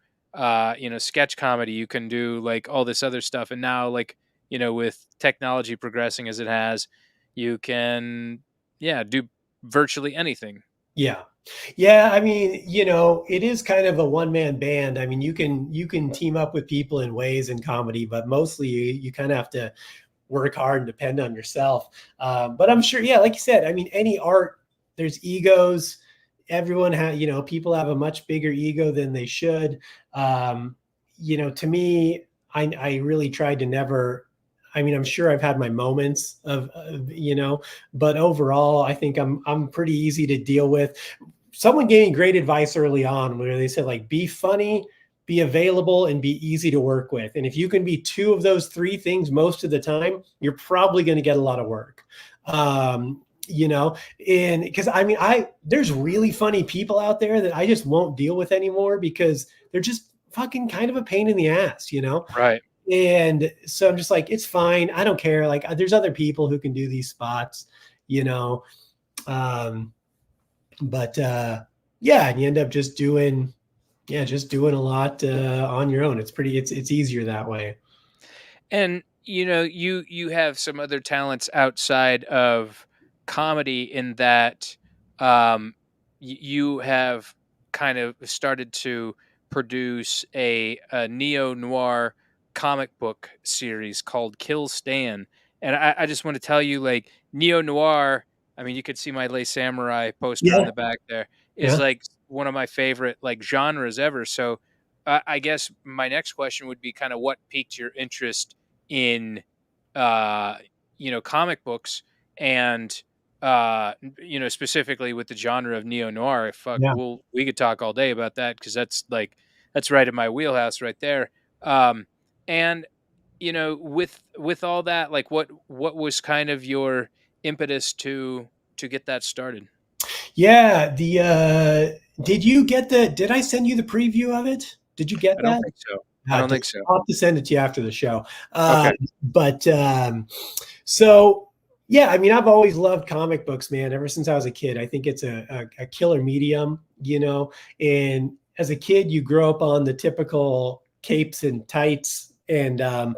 sketch comedy, you can do like all this other stuff, and now like with technology progressing as it has, you can do virtually anything. yeah. Yeah, I mean, it is kind of a one-man band. I mean, you can team up with people in ways in comedy, but mostly you kind of have to work hard and depend on yourself. But I'm sure, yeah, like you said, I mean, any art, there's egos. Everyone people have a much bigger ego than they should. To me, I really tried to never. I mean, I'm sure I've had my moments but overall, I think I'm pretty easy to deal with. Someone gave me great advice early on where they said, like, be funny, be available, and be easy to work with. And if you can be two of those three things most of the time, you're probably going to get a lot of work. And because I mean, there's really funny people out there that I just won't deal with anymore because they're just fucking kind of a pain in the ass. Right. And so I'm just like, it's fine. I don't care. Like, there's other people who can do these spots, you know. But yeah, and you end up just doing a lot on your own. It's easier that way. And you have some other talents outside of comedy in that you have kind of started to produce a neo-noir comic book series called Kill Stan. And I just want to tell you, like, neo-noir, I mean, you could see my Lay Samurai poster on Yeah, the back there, is yeah, like one of my favorite like genres ever. So I guess my next question would be kind of what piqued your interest in, uh, comic books, and specifically with the genre of neo noir. Fuck, yeah. we could talk all day about that because that's right in my wheelhouse right there. Um, and with all that, like, what was kind of your impetus to get that started? Yeah, did I send you the preview of it? Did you get I don't that? think so. I Ah, don't think so. I'll have to send it to you after the show. Okay. But so yeah, I mean, I've always loved comic books, man, ever since I was a kid. I think it's a killer medium. And as a kid, you grow up on the typical capes and tights, and then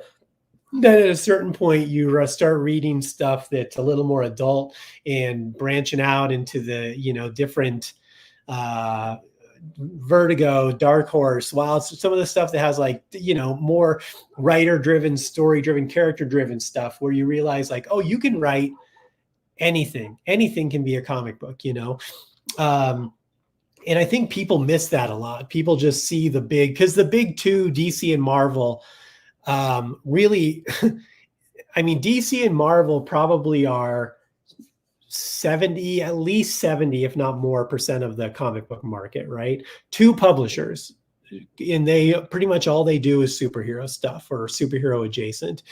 at a certain point, you start reading stuff that's a little more adult and branching out into the different uh, Vertigo, Dark Horse, while some of the stuff that has like, more writer driven, story driven, character driven stuff where you realize like, oh, you can write anything can be a comic book, and I think people miss that a lot. People just see because the big two, DC and Marvel, really, I mean, DC and Marvel probably are 70, at least 70, if not more percent of the comic book market, right? Two publishers. And they pretty much all they do is superhero stuff or superhero adjacent.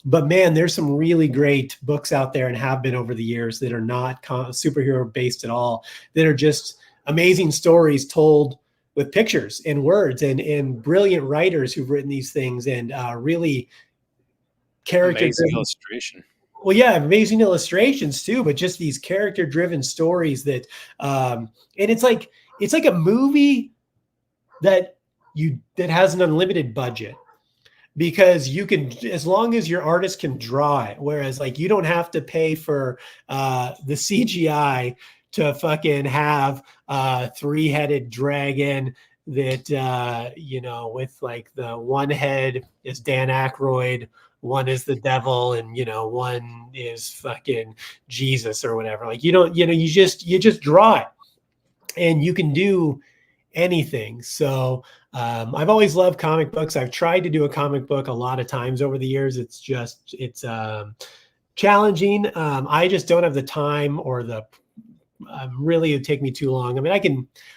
But man, there's some really great books out there and have been over the years that are not superhero based at all, that are just amazing stories told with pictures and words and brilliant writers who've written these things and really character amazing illustration. Well, yeah, amazing illustrations too, but just these character-driven stories that, and it's like a movie that has an unlimited budget, because you can, as long as your artist can draw it, whereas like you don't have to pay for the CGI to fucking have a three-headed dragon that with like the one head is Dan Aykroyd, one is the devil, and one is fucking Jesus or whatever. Like you just draw it and you can do anything. So I've always loved comic books. I've tried to do a comic book a lot of times over the years. It's challenging. I just don't have the time or the really, it'd take me too long. I mean,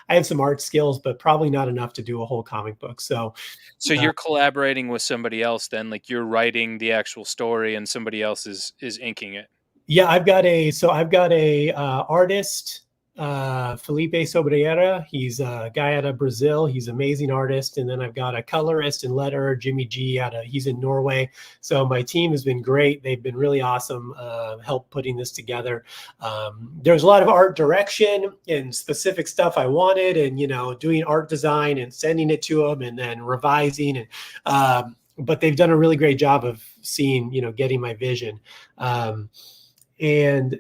I have some art skills, but probably not enough to do a whole comic book. So you're collaborating with somebody else then, like you're writing the actual story and somebody else is inking it. Yeah, I've got a artist, Felipe Sobreira. He's a guy out of Brazil. He's an amazing artist. And then I've got a colorist and letterer, Jimmy G, he's in Norway. So my team has been great. They've been really awesome, help putting this together. There's a lot of art direction and specific stuff I wanted, and, doing art design and sending it to them and then revising. And, but they've done a really great job of seeing, getting my vision. And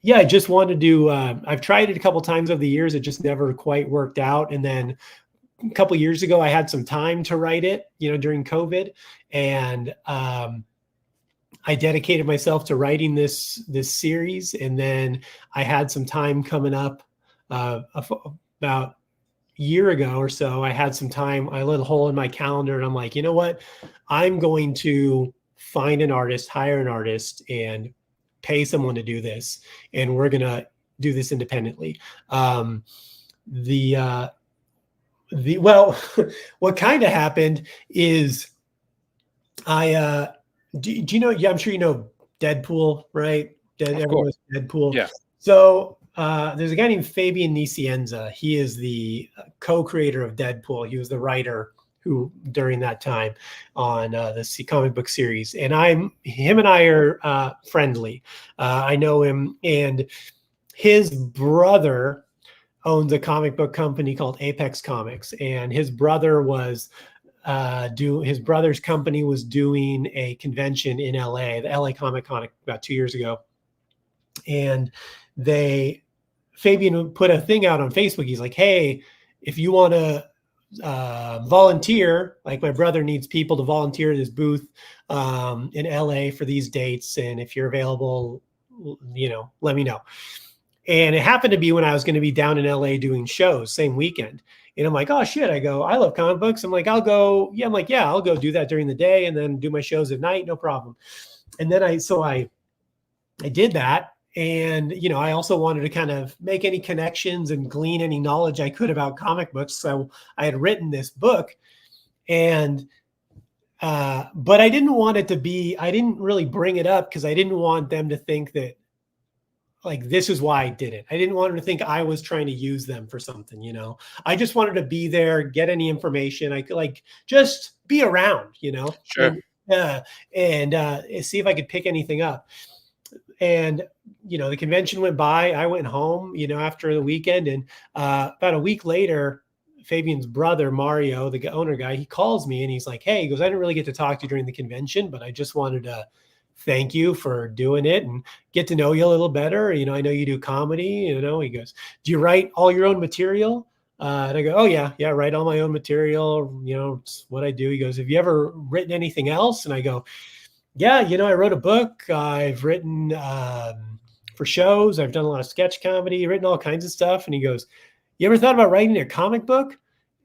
yeah, I just wanted to, I've tried it a couple times over the years. It just never quite worked out. And then a couple years ago, I had some time to write it, during COVID. And I dedicated myself to writing this series. And then I had some time coming up about a year ago or so. I had some time, I lit a hole in my calendar and I'm like, you know what? I'm going to find an artist, hire an artist, and pay someone to do this, and we're gonna do this independently. Well, what kind of happened is do you know? Yeah, I'm sure you know Deadpool, right? Everyone's Deadpool. Yeah. So there's a guy named Fabian Nicienza. He is the co-creator of Deadpool. He was the writer who during that time on the comic book series. And him and I are friendly. I know him, and his brother owns a comic book company called Apex Comics. And his brother was his brother's company was doing a convention in LA, the LA Comic Con, about 2 years ago. And Fabian put a thing out on Facebook. He's like, hey, if you want to volunteer, like my brother needs people to volunteer at his booth in LA for these dates, and if you're available, let me know. And it happened to be when I was going to be down in LA doing shows same weekend, and I'm like, oh shit, I love comic books. I'm like, I'll go do that during the day and then do my shows at night, no problem. And then I did that. And, I also wanted to kind of make any connections and glean any knowledge I could about comic books. So I had written this book, and, but I didn't want it to be, I didn't really bring it up because I didn't want them to think that like, this is why I did it. I didn't want them to think I was trying to use them for something, I just wanted to be there, get any information. I could just be around, Sure. and see if I could pick anything up. And, the convention went by, I went home, after the weekend, and about a week later, Fabian's brother, Mario, the owner guy, he calls me and he's like, hey, he goes, I didn't really get to talk to you during the convention, but I just wanted to thank you for doing it and get to know you a little better. You know, I know you do comedy. You know, he goes, do you write all your own material? And I go, oh yeah, I write all my own material. You know, it's what I do. He goes, have you ever written anything else? And I go, yeah, you know, I wrote a book. I've written for shows. I've done a lot of sketch comedy, written all kinds of stuff. And he goes, you ever thought about writing a comic book?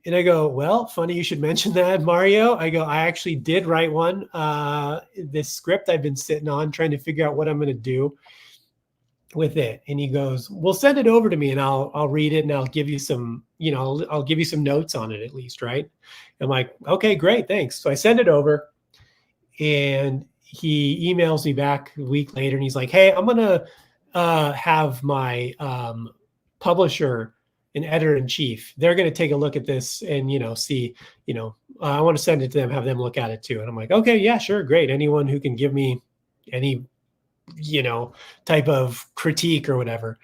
And I go, well, funny you should mention that, Mario. I go, I actually did write one. This script I've been sitting on, trying to figure out what I'm going to do with it. And he goes, well, send it over to me and I'll read it and I'll give you some, you know, I'll give you some notes on it at least, right? I'm like, okay, great, thanks. So I send it over and he emails me back a week later and he's like, hey, I'm going to have my publisher and editor-in-chief, they're going to take a look at this and, you know, see, you know, I want to send it to them, have them look at it too. And I'm like, okay, yeah, sure. Great. Anyone who can give me any, you know, type of critique or whatever.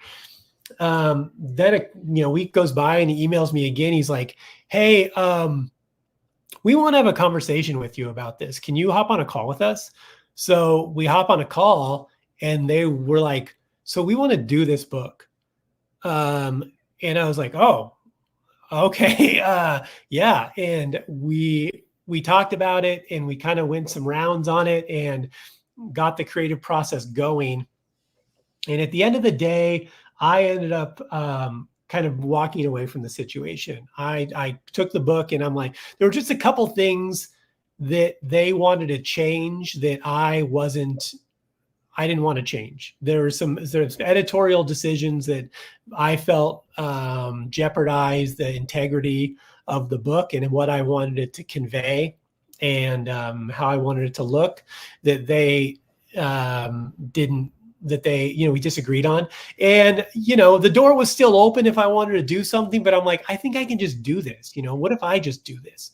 Then a week goes by and he emails me again. He's like, hey, we want to have a conversation with you about this. Can you hop on a call with us? So we hop on a call and they were like, so we want to do this book. And I was like, oh, okay. Yeah. And we talked about it and we kind of went some rounds on it and got the creative process going. And at the end of the day, I ended up kind of walking away from the situation. I took the book and I'm like, there were just a couple things that they wanted to change that I didn't want to change. There's editorial decisions that I felt jeopardized the integrity of the book and what I wanted it to convey and how I wanted it to look that they didn't, that they, you know, we disagreed on. And, you know, the door was still open if I wanted to do something, but I'm like, I think I can just do this. You know, what if I just do this?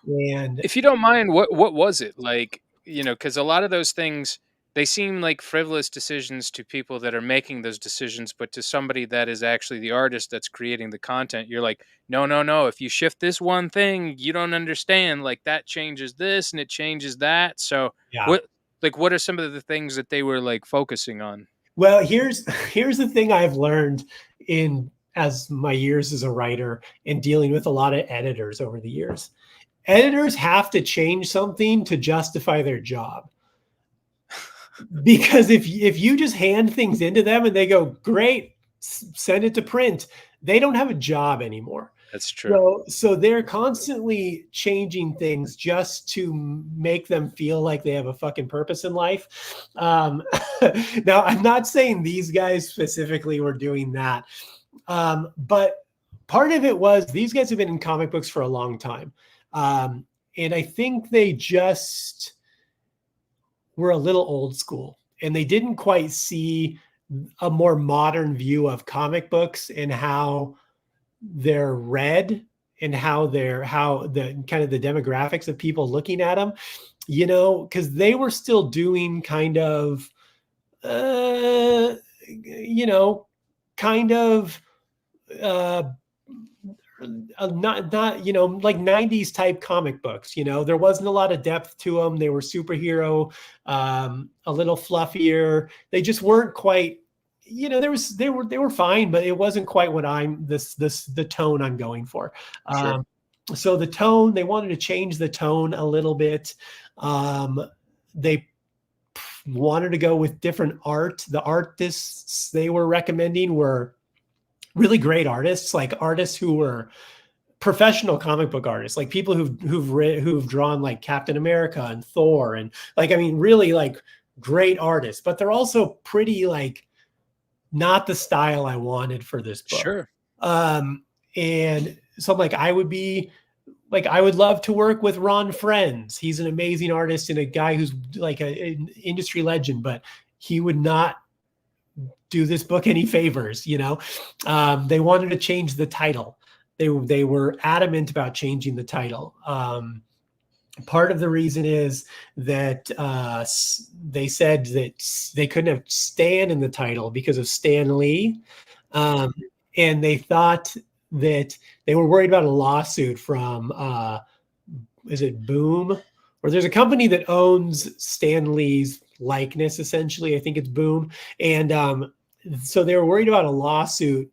And If you don't mind, what was it like? You know, because a lot of those things, they seem like frivolous decisions to people that are making those decisions, but to somebody that is actually the artist that's creating the content, you're like, no, no, no. If you shift this one thing, you don't understand. Like that changes this and it changes that. So yeah. what are some of the things that they were like focusing on? Well, here's the thing I've learned in as my years as a writer and dealing with a lot of editors over the years. Editors have to change something to justify their job. Because if you just hand things into them and they go, great, send it to print, they don't have a job anymore. That's true. So they're constantly changing things just to make them feel like they have a fucking purpose in life. Now, I'm not saying these guys specifically were doing that, but part of it was these guys have been in comic books for a long time. And I think they just were a little old school and they didn't quite see a more modern view of comic books and how they're read and how the kind of the demographics of people looking at them, you know, because they were still doing kind of, you know, kind of, not you know, like 90s type comic books. You know, there wasn't a lot of depth to them. They were superhero, a little fluffier. They just weren't quite, you know, they were fine, but it wasn't quite what the tone I'm going for. Sure. So the tone, they wanted to change the tone a little bit. They wanted to go with different art. The artists they were recommending were really great artists, like artists who were professional comic book artists, like people who've drawn like Captain America and Thor, and like, I mean, really like great artists, but they're also pretty like not the style I wanted for this book. Sure. And so I'm like, I would love to work with Ron Frenz. He's an amazing artist and a guy who's like an industry legend, but he would not do this book any favors, you know. They wanted to change the title. They were adamant about changing the title. Part of the reason is that they said that they couldn't have Stan in the title because of Stan Lee, and they thought that they were worried about a lawsuit from is it Boom, or there's a company that owns Stan Lee's likeness, essentially. I think it's Boom. And so they were worried about a lawsuit.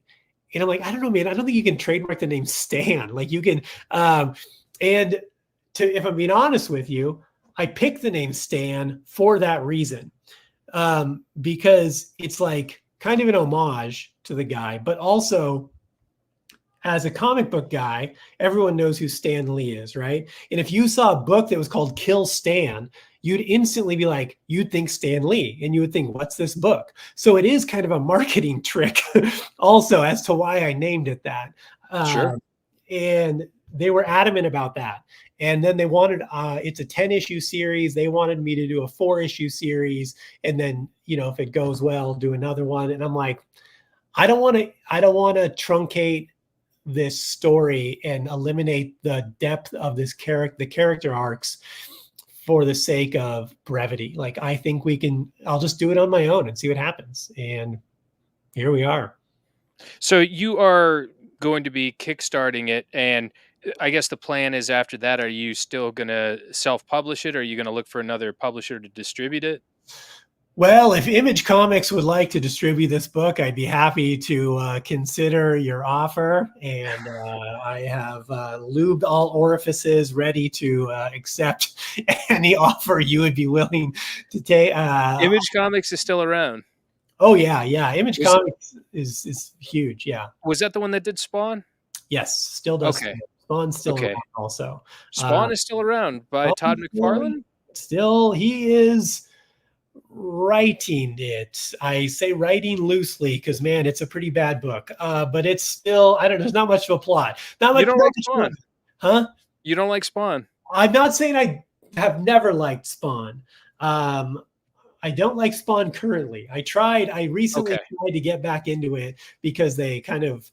And I'm like, I don't know, man. I don't think you can trademark the name Stan. Like you can, and if I'm being honest with you, I picked the name Stan for that reason, because it's like kind of an homage to the guy, but also as a comic book guy, everyone knows who Stan Lee is, right? And if you saw a book that was called Kill Stan, you'd instantly be like, you'd think Stan Lee, and you would think, what's this book? So it is kind of a marketing trick also as to why I named it that. Sure. And they were adamant about that. And then they wanted, it's a 10-issue series. They wanted me to do a 4-issue series. And then, if it goes well, do another one. And I'm like, I don't want to truncate this story and eliminate the depth of the character arcs for the sake of brevity. Like, I think I'll just do it on my own and see what happens. And here we are. So you are going to be kickstarting it, and I guess the plan is after that, are you still going to self-publish it, or are you going to look for another publisher to distribute it? Well, if Image Comics would like to distribute this book, I'd be happy to consider your offer. And I have lubed all orifices, ready to accept any offer you would be willing to take. Image Comics is still around. Oh, yeah. Image Comics is huge. Yeah. Was that the one that did Spawn? Yes, still does. Okay. Spawn's still Okay. around also. Spawn is still around by Todd McFarlane? Still, he is writing it. I say writing loosely because, man, it's a pretty bad book. But it's still, I don't know, there's not much of a plot. Not much. You don't like Spawn? Huh? You don't like Spawn? I'm not saying I have never liked Spawn. I don't like Spawn currently. I recently tried to get back into it because they kind of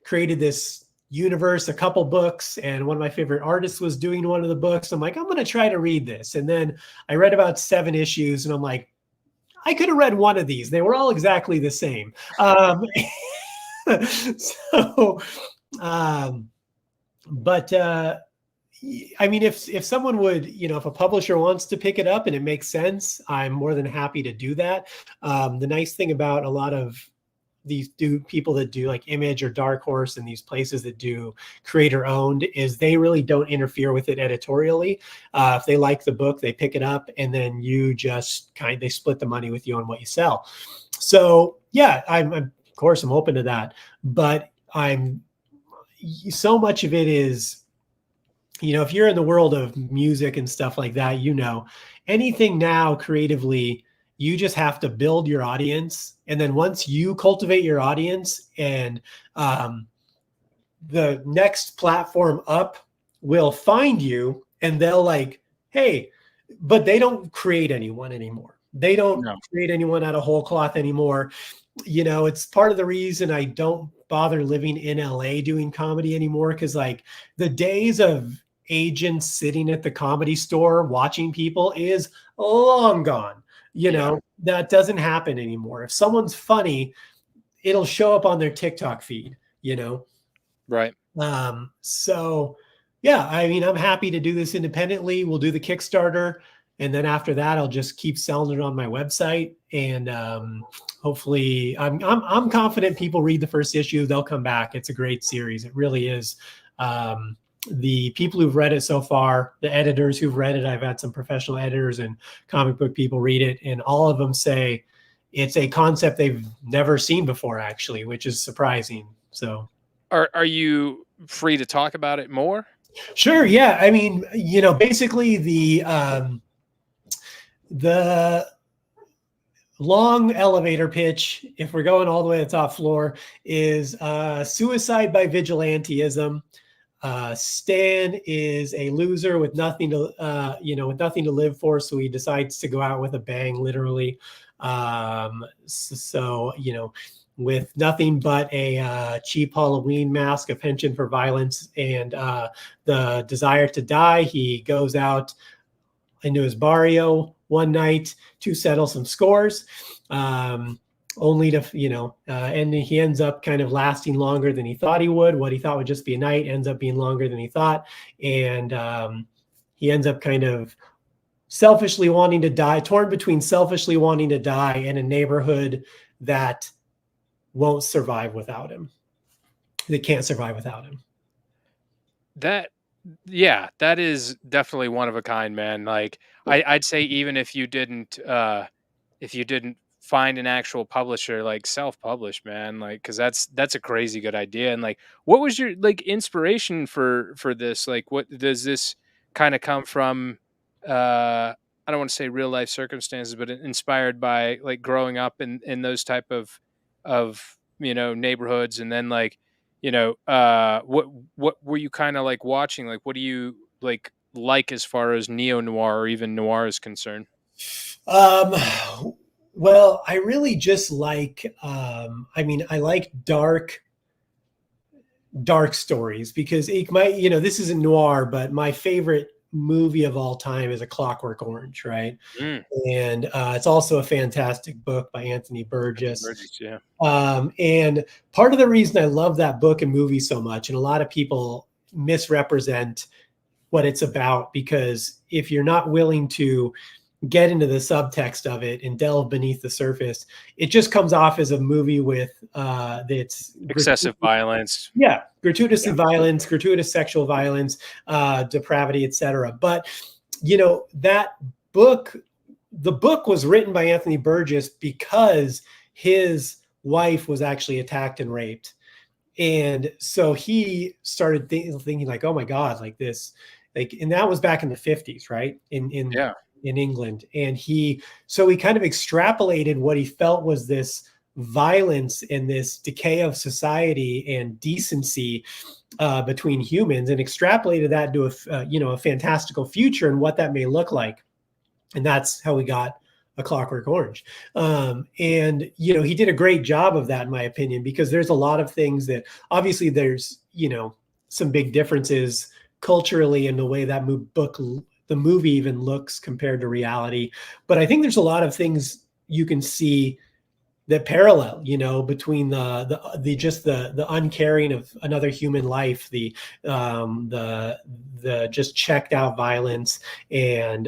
created this universe, a couple books, and one of my favorite artists was doing one of the books. I'm like, I'm going to try to read this. And then I read about 7 issues and I'm like, I could have read one of these. They were all exactly the same. But I mean, if someone would, if a publisher wants to pick it up and it makes sense, I'm more than happy to do that. The nice thing about a lot of these people that do like Image or Dark Horse and these places that do creator owned is they really don't interfere with it editorially. If they like the book, they pick it up and then you just they split the money with you on what you sell. So yeah, I'm of course I'm open to that, but so much of it is, if you're in the world of music and stuff like that, anything now creatively, you just have to build your audience. And then once you cultivate your audience and the next platform up will find you and they'll like, hey, but they don't create anyone anymore. They don't create anyone out of whole cloth anymore. It's part of the reason I don't bother living in LA doing comedy anymore. Cause like the days of agents sitting at the Comedy Store watching people is long gone. That doesn't happen anymore. If someone's funny, it'll show up on their TikTok feed, Right. So yeah, I mean, I'm happy to do this independently. We'll do the Kickstarter. And then after that, I'll just keep selling it on my website. And hopefully I'm confident people read the first issue. They'll come back. It's a great series. It really is. The people who've read it so far, the editors who've read it, I've had some professional editors and comic book people read it, and all of them say it's a concept they've never seen before, actually, which is surprising. So are you free to talk about it more? Sure. Yeah. I mean, basically the long elevator pitch, if we're going all the way to the top floor, is suicide by vigilantism. Stan is a loser with nothing to, with nothing to live for. So he decides to go out with a bang, literally. With nothing but a cheap Halloween mask, a penchant for violence, and the desire to die, he goes out into his barrio one night to settle some scores. Only to, and he ends up kind of lasting longer than he thought he would. What he thought would just be a night ends up being longer than he thought. And he ends up kind of selfishly wanting to die, torn between selfishly wanting to die and a neighborhood that won't survive without him. That can't survive without him. That yeah, that is definitely one of a kind, man. Like I'd say even if you didn't find an actual publisher, like self-publish, man, like cuz that's a crazy good idea. And like what was your like inspiration for this? Like what does this kind of come from I don't want to say real life circumstances, but inspired by like growing up in those type of, neighborhoods. And then like what were you kinda, like, watching? Like, what do you, like as far as neo-noir or even noir is concerned? Um, well, I really just like, I mean, I like dark stories because it might, this isn't noir, but my favorite movie of all time is A Clockwork Orange, right? Mm, And it's also a fantastic book by Anthony Anthony Burgess. Burgess, yeah. And part of the reason I love that book and movie so much, and a lot of people misrepresent what it's about, because if you're not willing to get into the subtext of it and delve beneath the surface, it just comes off as a movie with that's Excessive violence. yeah, gratuitously Yeah. violence, gratuitous sexual violence, depravity, etc. But that book, the book was written by Anthony Burgess because his wife was actually attacked and raped, and so he started thinking like, oh my god, like this, like, and that was back in the 50s, right, Yeah. in England. And he kind of extrapolated what he felt was this violence and this decay of society and decency between humans, and extrapolated that into a fantastical future and what that may look like. And that's how we got A Clockwork Orange. And he did a great job of that, in my opinion, because there's a lot of things that obviously there's some big differences culturally in the way that the movie even looks compared to reality. But I think there's a lot of things you can see that parallel, between the just the uncaring of another human life, the just checked out violence, and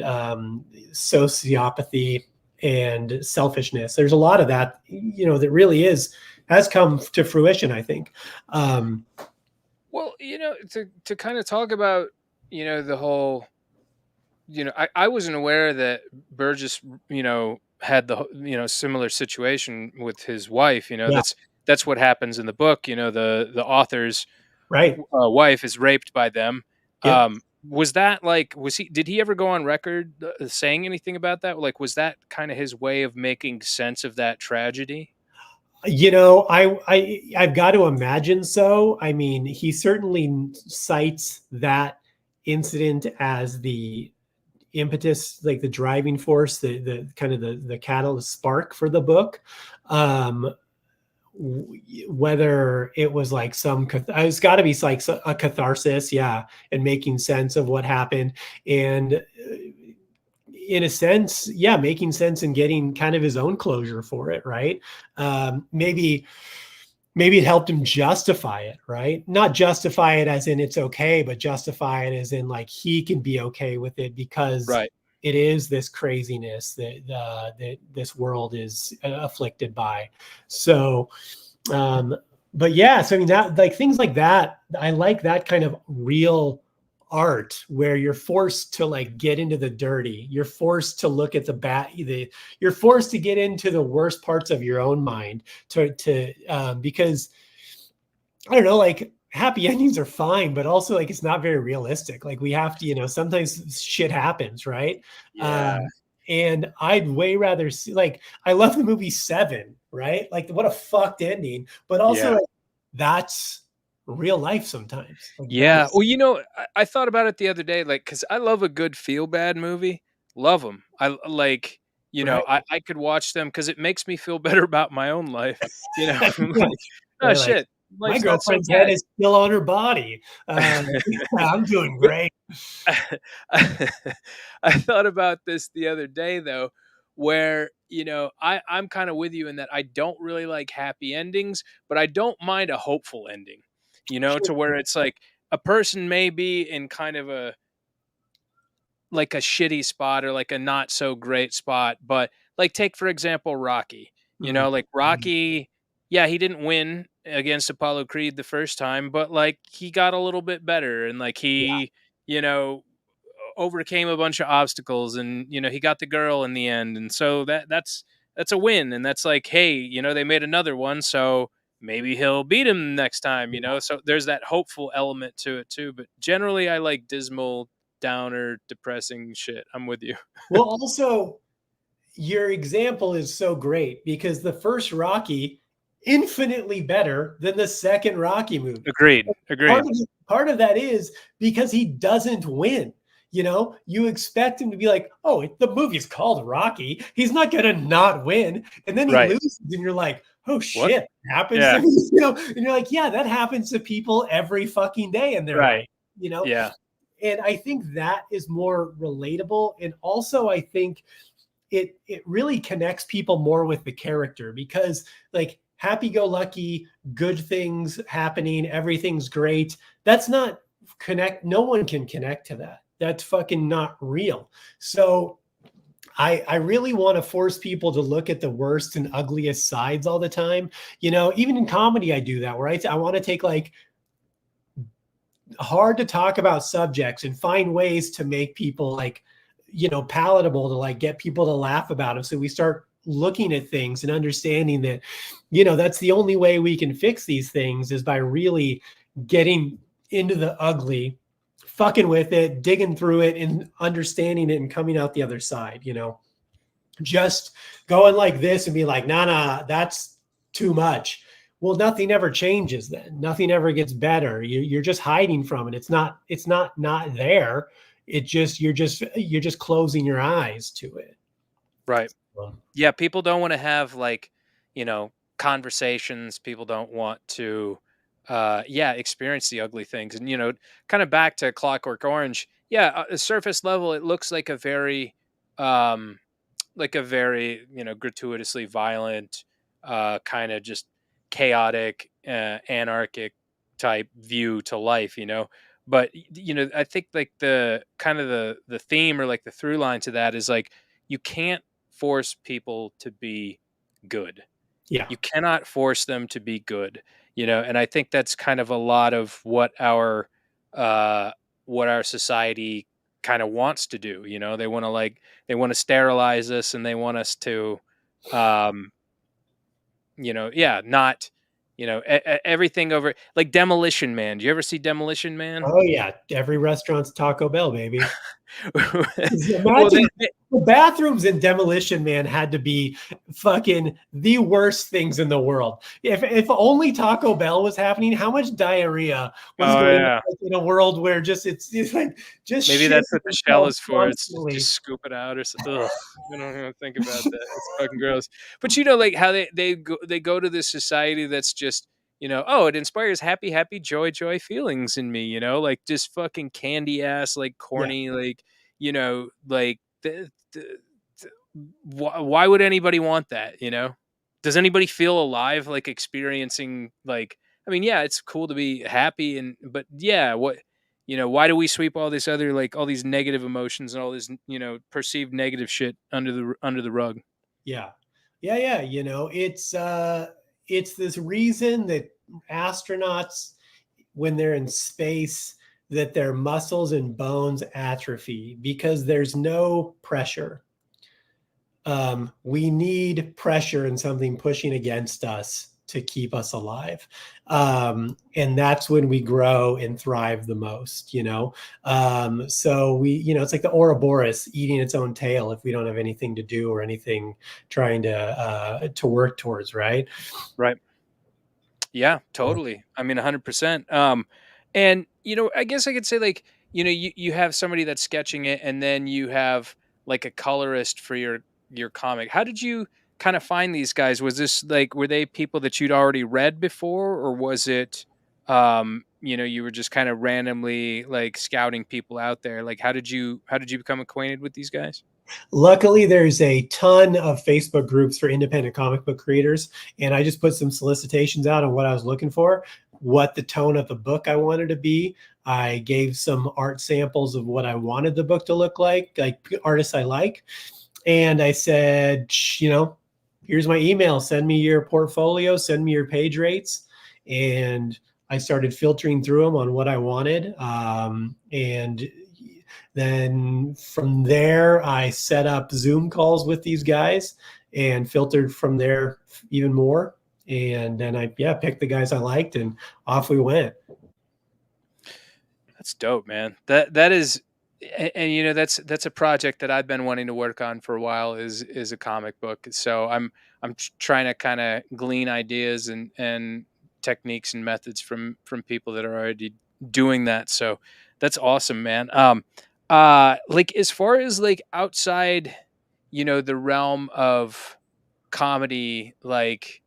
sociopathy and selfishness. There's a lot of that, that really has come to fruition, I think. Um, Well, to kinda talk about, the whole I wasn't aware that Burgess, had similar situation with his wife. yeah, That's what happens in the book. The author's right. wife is raped by them. Yep. Was that like did he ever go on record saying anything about that? Like was that kind of his way of making sense of that tragedy? I've got to imagine so. I mean, he certainly cites that incident as the impetus, like the driving force, the kind of the catalyst spark for the book. Um, Whether it was like it's got to be like a catharsis, yeah, and making sense of what happened, and in a sense, yeah, making sense and getting kind of his own closure for it, right? Maybe it helped him justify it, right? Not justify it as in it's okay, but justify it as in like he can be okay with it because Right. it is this craziness that this world is afflicted by. So, um, but yeah, so I mean that, like, things like that, I like that kind of real art where you're forced to like get into the dirty. You're forced to look at you're forced to get into the worst parts of your own mind because I don't know, like happy endings are fine, but also like it's not very realistic. Like we have to, sometimes shit happens, right? Yeah. Um, and I'd way rather see, like, I love the movie Seven, right? Like what a fucked ending, but also Yeah. like, that's real life sometimes. Like Yeah. that's Well, I thought about it the other day, like, because I love a good feel bad movie. Love them. Like, right. I could watch them because it makes me feel better about my own life. Yeah, Like, oh right, like shit, my life's not so girlfriend's head bad. is still on her body. I'm doing great. I thought about this the other day though, where I'm kind of with you in that I don't really like happy endings, but I don't mind a hopeful ending. Sure. To where it's like a person may be in kind of like a shitty spot or like a not so great spot, but like take for example Rocky. You Mm. know, like Rocky, yeah, he didn't win against Apollo Creed the first time, but like he got a little bit better and like Yeah. he, you know, overcame a bunch of obstacles and you know, he got the girl in the end. And so that's a win and that's like, hey, you know, they made another one, so maybe he'll beat him next time, you know? So there's that hopeful element to it too, but generally I like dismal downer, depressing shit. I'm with you. Well, also, your example is so great because the first Rocky infinitely better than the second Rocky movie. Agreed. Part Agreed. of part of that is because he doesn't win. You know, you expect him to be like, oh, the movie's called Rocky. He's not gonna not win, and then he Right. loses, and you're like, oh What? shit, that happens to Yeah. me. You know, and you're like, yeah, that happens to people every fucking day in their life. Right. You know, Yeah. and I think that is more relatable, and also I think it really connects people more with the character because like happy-go-lucky, good things happening, everything's great. That's not connect. No one can connect to that. That's fucking not real. So I really want to force people to look at the worst and ugliest sides all the time. You know, even in comedy, I do that where I want to take like hard to talk about subjects and find ways to make people like, you know, palatable to like get people to laugh about them. So we start looking at things and understanding that, you know, that's the only way we can fix these things is by really getting into the ugly, fucking with it, digging through it and understanding it and coming out the other side, you know, just going like this and be like, nah, that's too much. Well, nothing ever changes then. Nothing ever gets better. You're just hiding from it. It's not there. It just you're just closing your eyes to it. Right. Um, Yeah, people don't want to have like, you know, conversations. People don't want to yeah, experience the ugly things. And you know, kind of back to Clockwork Orange. Yeah, surface level it looks um like a very, you know, gratuitously violent kind of just chaotic anarchic type view to life, you know. But you know, I think like the kind of the theme or like the through line to that is like you can't force people to be good. yeah, You cannot force them to be good, you know, and I think that's kind of a lot of uh what our society kind of wants to do, you know. They want to like they want to sterilize us and they want us to um you know, yeah, not you know, everything over like Demolition Man. Do you ever see Demolition Man? oh yeah, every restaurant's Taco Bell, baby. Well, Imagine the bathrooms in Demolition Man had to be fucking the worst things in the world. If only Taco Bell was happening, how much diarrhea was oh going on yeah. in a world where it's like just Maybe shit that's what the shell yourself is for. It's just constantly. scoop it out or ugh, I don't even think about that. It's fucking gross. But you know, like how they go to this society that's just you know, oh, it inspires happy joy feelings in me. You know, like just fucking candy ass, like Yeah, corny, like you know, like why would anybody want that? You know, does anybody feel alive like experiencing like? I mean, yeah, it's cool to be happy and but yeah, what you know, why do we sweep all this other like all these negative emotions and all this you know perceived negative shit under the rug? yeah, yeah. You know, it's this reason that astronauts when they're in space that their muscles and bones atrophy because there's no pressure. We need pressure and something pushing against us to keep us alive. And that's when we grow and thrive the most, you know? So it's like the Ouroboros eating its own tail if we don't have anything to do or anything trying to work towards, right? Right. Yeah, totally. I mean, 100%. And you know, I guess I could say like, you know, you have somebody that's sketching it, and then you have like a colorist for your comic. How did you kind of find these guys? Was this like were they people that you'd already read before, or was it, you know, you were just kind of randomly like scouting people out there? Like, how did you become acquainted with these guys? Luckily, there's a ton of Facebook groups for independent comic book creators, and I just put some solicitations out on what I was looking for. what the tone of the book I wanted to be. I gave some art samples of what I wanted the book to look like artists I like. And I said, here's my email. Send me your portfolio, send me your page rates. And I started filtering through them on what I wanted. And then from there, I set up Zoom calls with these guys and filtered from there even more. And then I picked the guys I liked, and off we went. That's dope, man. That is, and that's a project that I've been wanting to work on for a while. Is a comic book. So I'm trying to kind of glean ideas and techniques and methods from people that are already doing that. So that's awesome, man. Like as far as like outside, the realm of comedy, like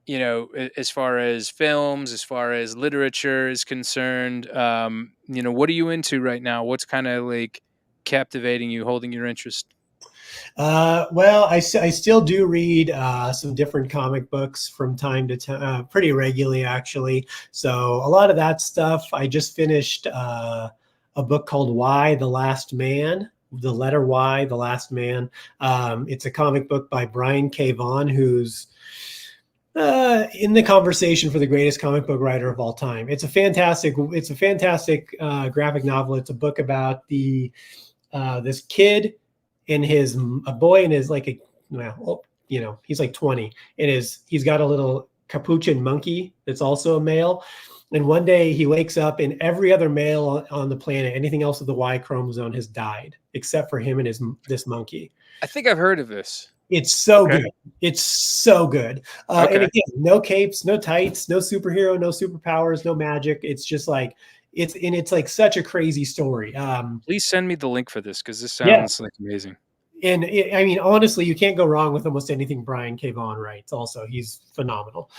as far as films, as far as literature is concerned, what are you into right now? What's kind of like captivating you, holding your interest? Well, I still do read some different comic books from time to time, pretty regularly, actually. So a lot of that stuff. I just finished a book called Y, the Last Man. The letter Y, the Last Man. It's a comic book by Brian K. Vaughan, who's in the conversation for the greatest comic book writer of all time. It's a fantastic graphic novel. It's a book about this kid and a boy and his like he's like 20 and he's got a little capuchin monkey that's also a male. And one day he wakes up and every other male on the planet, anything else with the Y chromosome, has died except for him and this monkey. I think I've heard of this. It's so good. It's so good. And again, no capes, no tights, no superhero, no superpowers, no magic. It's just like it's like such a crazy story. Please send me the link for this because this sounds like amazing. And I mean, honestly, you can't go wrong with almost anything Brian K. Vaughan writes. Also, he's phenomenal.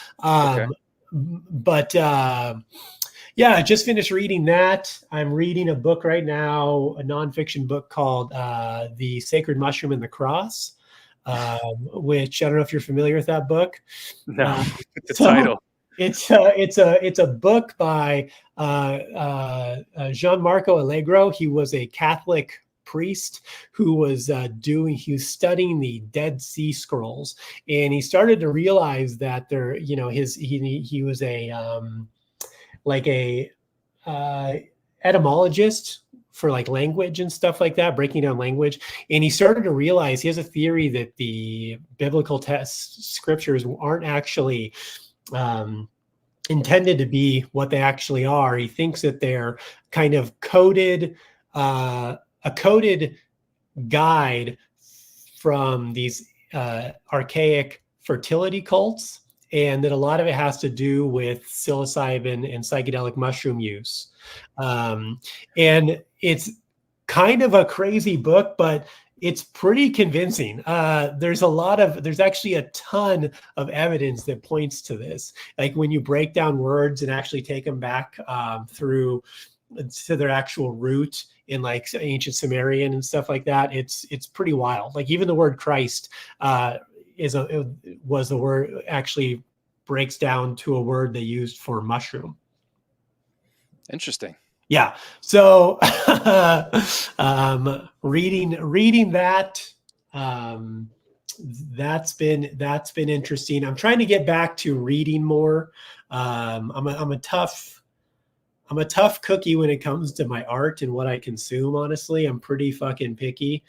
But yeah, I just finished reading that. I'm reading a book right now, a nonfiction book called "The Sacred Mushroom and the Cross." Which I don't know if you're familiar with that book. No, the title. It's a book by Gianmarco Allegro. He was a Catholic priest who was studying the Dead Sea Scrolls, and he started to realize that he was a etymologist for like language and stuff like that, breaking down language. And he started to realize he has a theory that the biblical scriptures aren't actually intended to be what they actually are. He thinks that they're kind of a coded guide from these archaic fertility cults, and that a lot of it has to do with psilocybin and psychedelic mushroom use. And it's kind of a crazy book, but it's pretty convincing. There's actually a ton of evidence that points to this. Like when you break down words and actually take them back through to their actual root in like ancient Sumerian and stuff like that, it's pretty wild. Like even the word Christ was the word actually breaks down to a word they used for mushroom. Interesting. Yeah. So reading that, that's been interesting. I'm trying to get back to reading more. I'm a tough cookie when it comes to my art and what I consume. Honestly, I'm pretty fucking picky.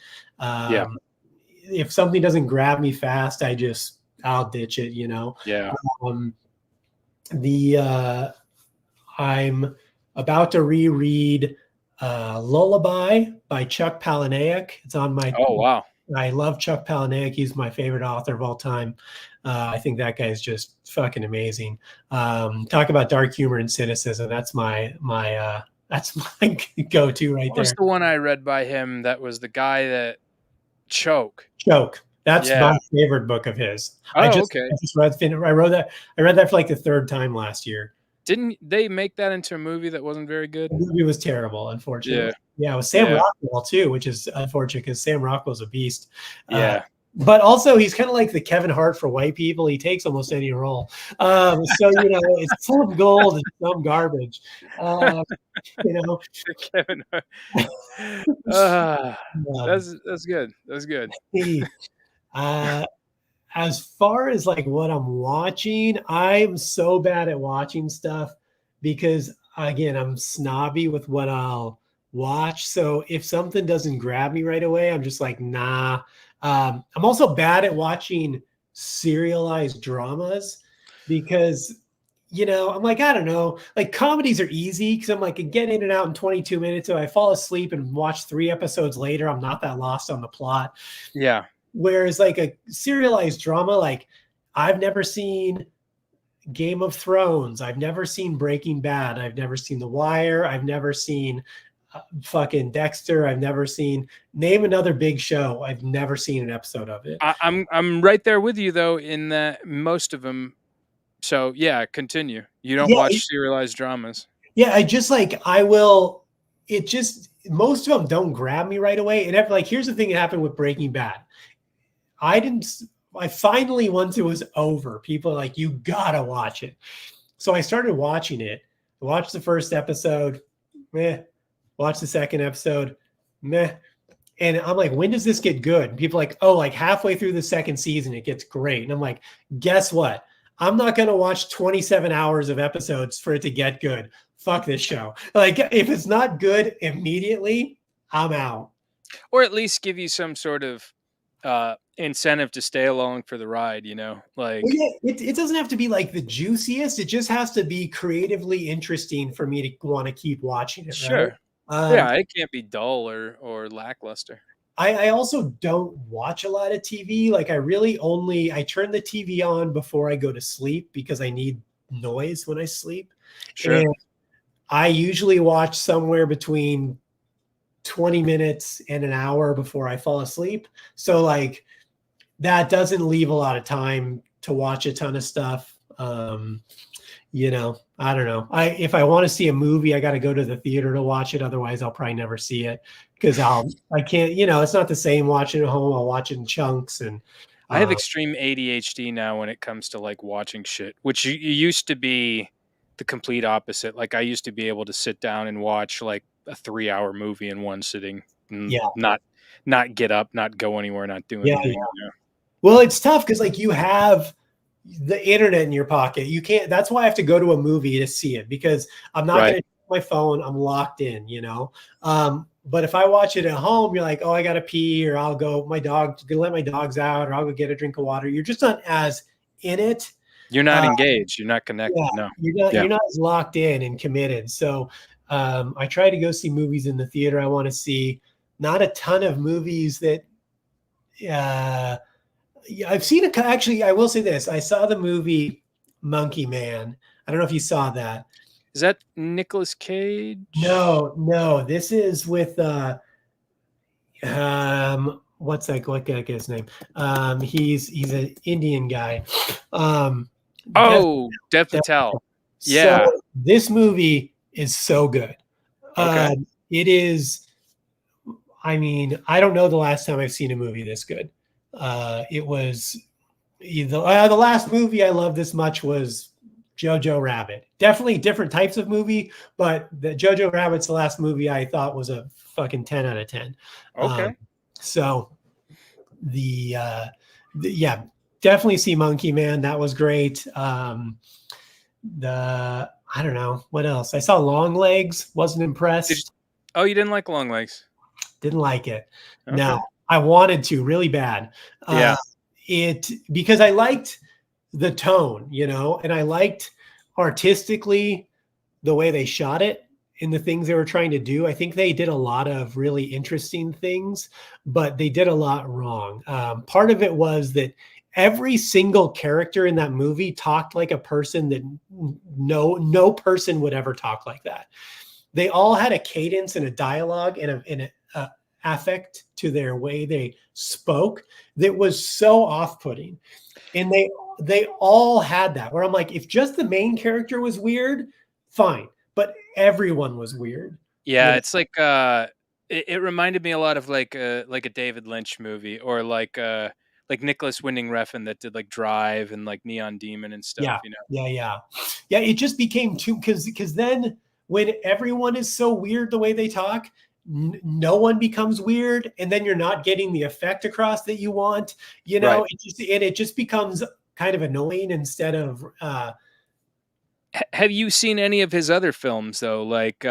If something doesn't grab me fast, I'll ditch it, Yeah. I'm about to reread Lullaby by Chuck Palahniuk. It's on my. Oh, wow. I love Chuck Palahniuk. He's my favorite author of all time. I think that guy's just fucking amazing. Talk about dark humor and cynicism. That's my go-to right there. What's the one I read by him that was the guy that Choke? That's my favorite book of his. Oh, I just read that for like the third time last year. Didn't they make that into a movie that wasn't very good? The movie was terrible, unfortunately. Yeah, it was Sam Rockwell too, which is unfortunate because Sam Rockwell's a beast. Yeah. but also he's kind of like the Kevin Hart for white people. He takes almost any role. So it's some gold and some garbage. Um, you know, Kevin Hart. Ah, um, that's good. That's good. he, uh, as far as like what I'm watching, I'm so bad at watching stuff because again, I'm snobby with what I'll watch. So if something doesn't grab me right away, I'm just like, nah. I'm also bad at watching serialized dramas because I'm like, I don't know, like comedies are easy because I'm like, I get in and out in 22 minutes. So I fall asleep and watch 3 episodes later, I'm not that lost on the plot. Yeah. Whereas like a serialized drama, like I've never seen Game of Thrones, I've never seen Breaking Bad, I've never seen The Wire, I've never seen fucking Dexter, I've never seen name another big show. I've never seen an episode of it. I'm right there with you though in that most of them. So yeah, continue. You don't Yeah, watch serialized dramas. yeah. I just like I will. It just most of them don't grab me right away. And like here's the thing that happened with Breaking Bad. I didn't. I finally once it was over, people are like you gotta watch it. So I started watching it. I watched the first episode, meh. Watched the second episode, meh. And I'm like, when does this get good? And people are like, oh, like halfway through the second season, it gets great. And I'm like, guess what? I'm not going to watch 27 hours of episodes for it to get good. Fuck this show. Like, if it's not good immediately, I'm out. Or at least give you some sort of incentive to stay along for the ride, Well, like yeah, it doesn't have to be like the juiciest. It just has to be creatively interesting for me to want to keep watching it, right? sure. Yeah, it can't be dull or lackluster. I also don't watch a lot of TV. Like I turn the TV on before I go to sleep because I need noise when I sleep. Sure. And I usually watch somewhere between 20 minutes and an hour before I fall asleep. So like that doesn't leave a lot of time to watch a ton of stuff. I don't know. If I want to see a movie, I got to go to the theater to watch it. Otherwise, I'll probably never see it because I can't. It's not the same watching at home. I'll watch it in chunks and. I have Uh, extreme ADHD now when it comes to like watching shit, which used to be the complete opposite. Like I used to be able to sit down and watch like a 3-hour movie in one sitting, and yeah, not get up, not go anywhere, not do yeah, anything. yeah. Well, it's tough because like you have the internet in your pocket. You can't. That's why I have to go to a movie to see it because I'm not going Right. to my phone. I'm locked in. But if I watch it at home, you're like, oh, I got to pee, or I'll go. My dog, gonna let my dogs out, or I'll go get a drink of water. You're just not as in it. You're not Uh, engaged. You're not yeah, connected. No. you're not Yeah. you're not as locked in and committed. So I try to go see movies in the theater. I want to see not a ton of movies that. Uh, yeah, I've seen it. Actually, I will say this: I saw the movie Monkey Man. I don't know if you saw that. Is that Nicolas Cage? No, no, this is with what's that? What guy's name? He's an Indian guy. Um, Dev, Oh, Dev Dev, Patel. so Yeah. this movie is so good. Okay. It is. I mean, I don't know the last time I've seen a movie this good. It was the last movie I loved this much was Jojo Rabbit. Definitely different types of movie, but the Jojo Rabbit's the last movie I thought was a fucking 10 out of 10. Okay. So yeah, definitely see Monkey Man. That was great. The I don't know what else. I saw Long Legs. Wasn't Did impressed. Oh, you didn't like Long Legs? Didn't like it. No, Okay. I wanted to really bad. Yeah. It because I liked the tone, and I liked artistically the way they shot it and the things they were trying to do. I think they did a lot of really interesting things, but they did a lot wrong. Part of it was that every single character in that movie talked like a person that no person would ever talk like that. They all had a cadence and a dialogue and a affect to their way they spoke that was so off-putting. And they all had that where I'm like, if just the main character was weird, fine. But everyone was weird. Yeah, it's like it reminded me a lot of like a David Lynch movie or like like Nicholas Winding Refn that did like Drive and like Neon Demon and stuff, Yeah, yeah. It just became too because then when everyone is so weird the way they talk, no one becomes weird, and then you're not getting the effect across that you want. Right. It just becomes kind of annoying instead of Have you seen any of his other films though? Like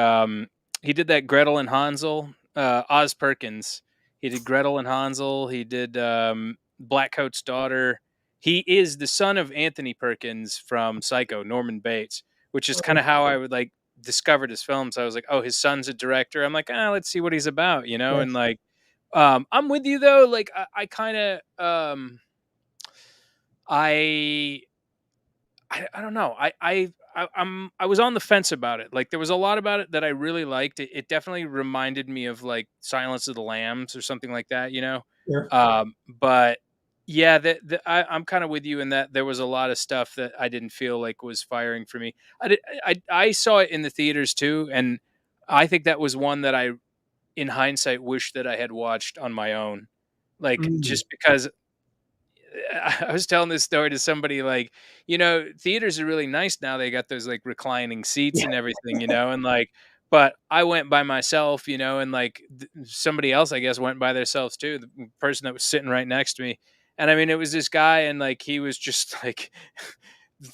he did that Gretel and Hansel, Oz Perkins. He did Gretel and Hansel. He did Blackcoat's Daughter. He is the son of Anthony Perkins from Psycho, Norman Bates, which is kind of how I would like discovered his films. I was like, oh, his son's a director. I'm like, let's see what he's about, you know? And like, I'm with you though. Like, I kind of, I I don't know. I was on the fence about it. Like there was a lot about it that I really liked. It definitely reminded me of like Silence of the Lambs or something like that, you know. here. But yeah, I'm kind of with you in that there was a lot of stuff that I didn't feel like was firing for me. I saw it in the theaters too, and I think that was one that I, in hindsight, wish that I had watched on my own. Like Mm, just because I was telling this story to somebody like, theaters are really nice now. They got those like reclining seats yeah, and everything, and like, but I went by myself, and like somebody else, I guess, went by themselves too. The person that was sitting right next to me. And I mean, it was this guy, and like, he was just like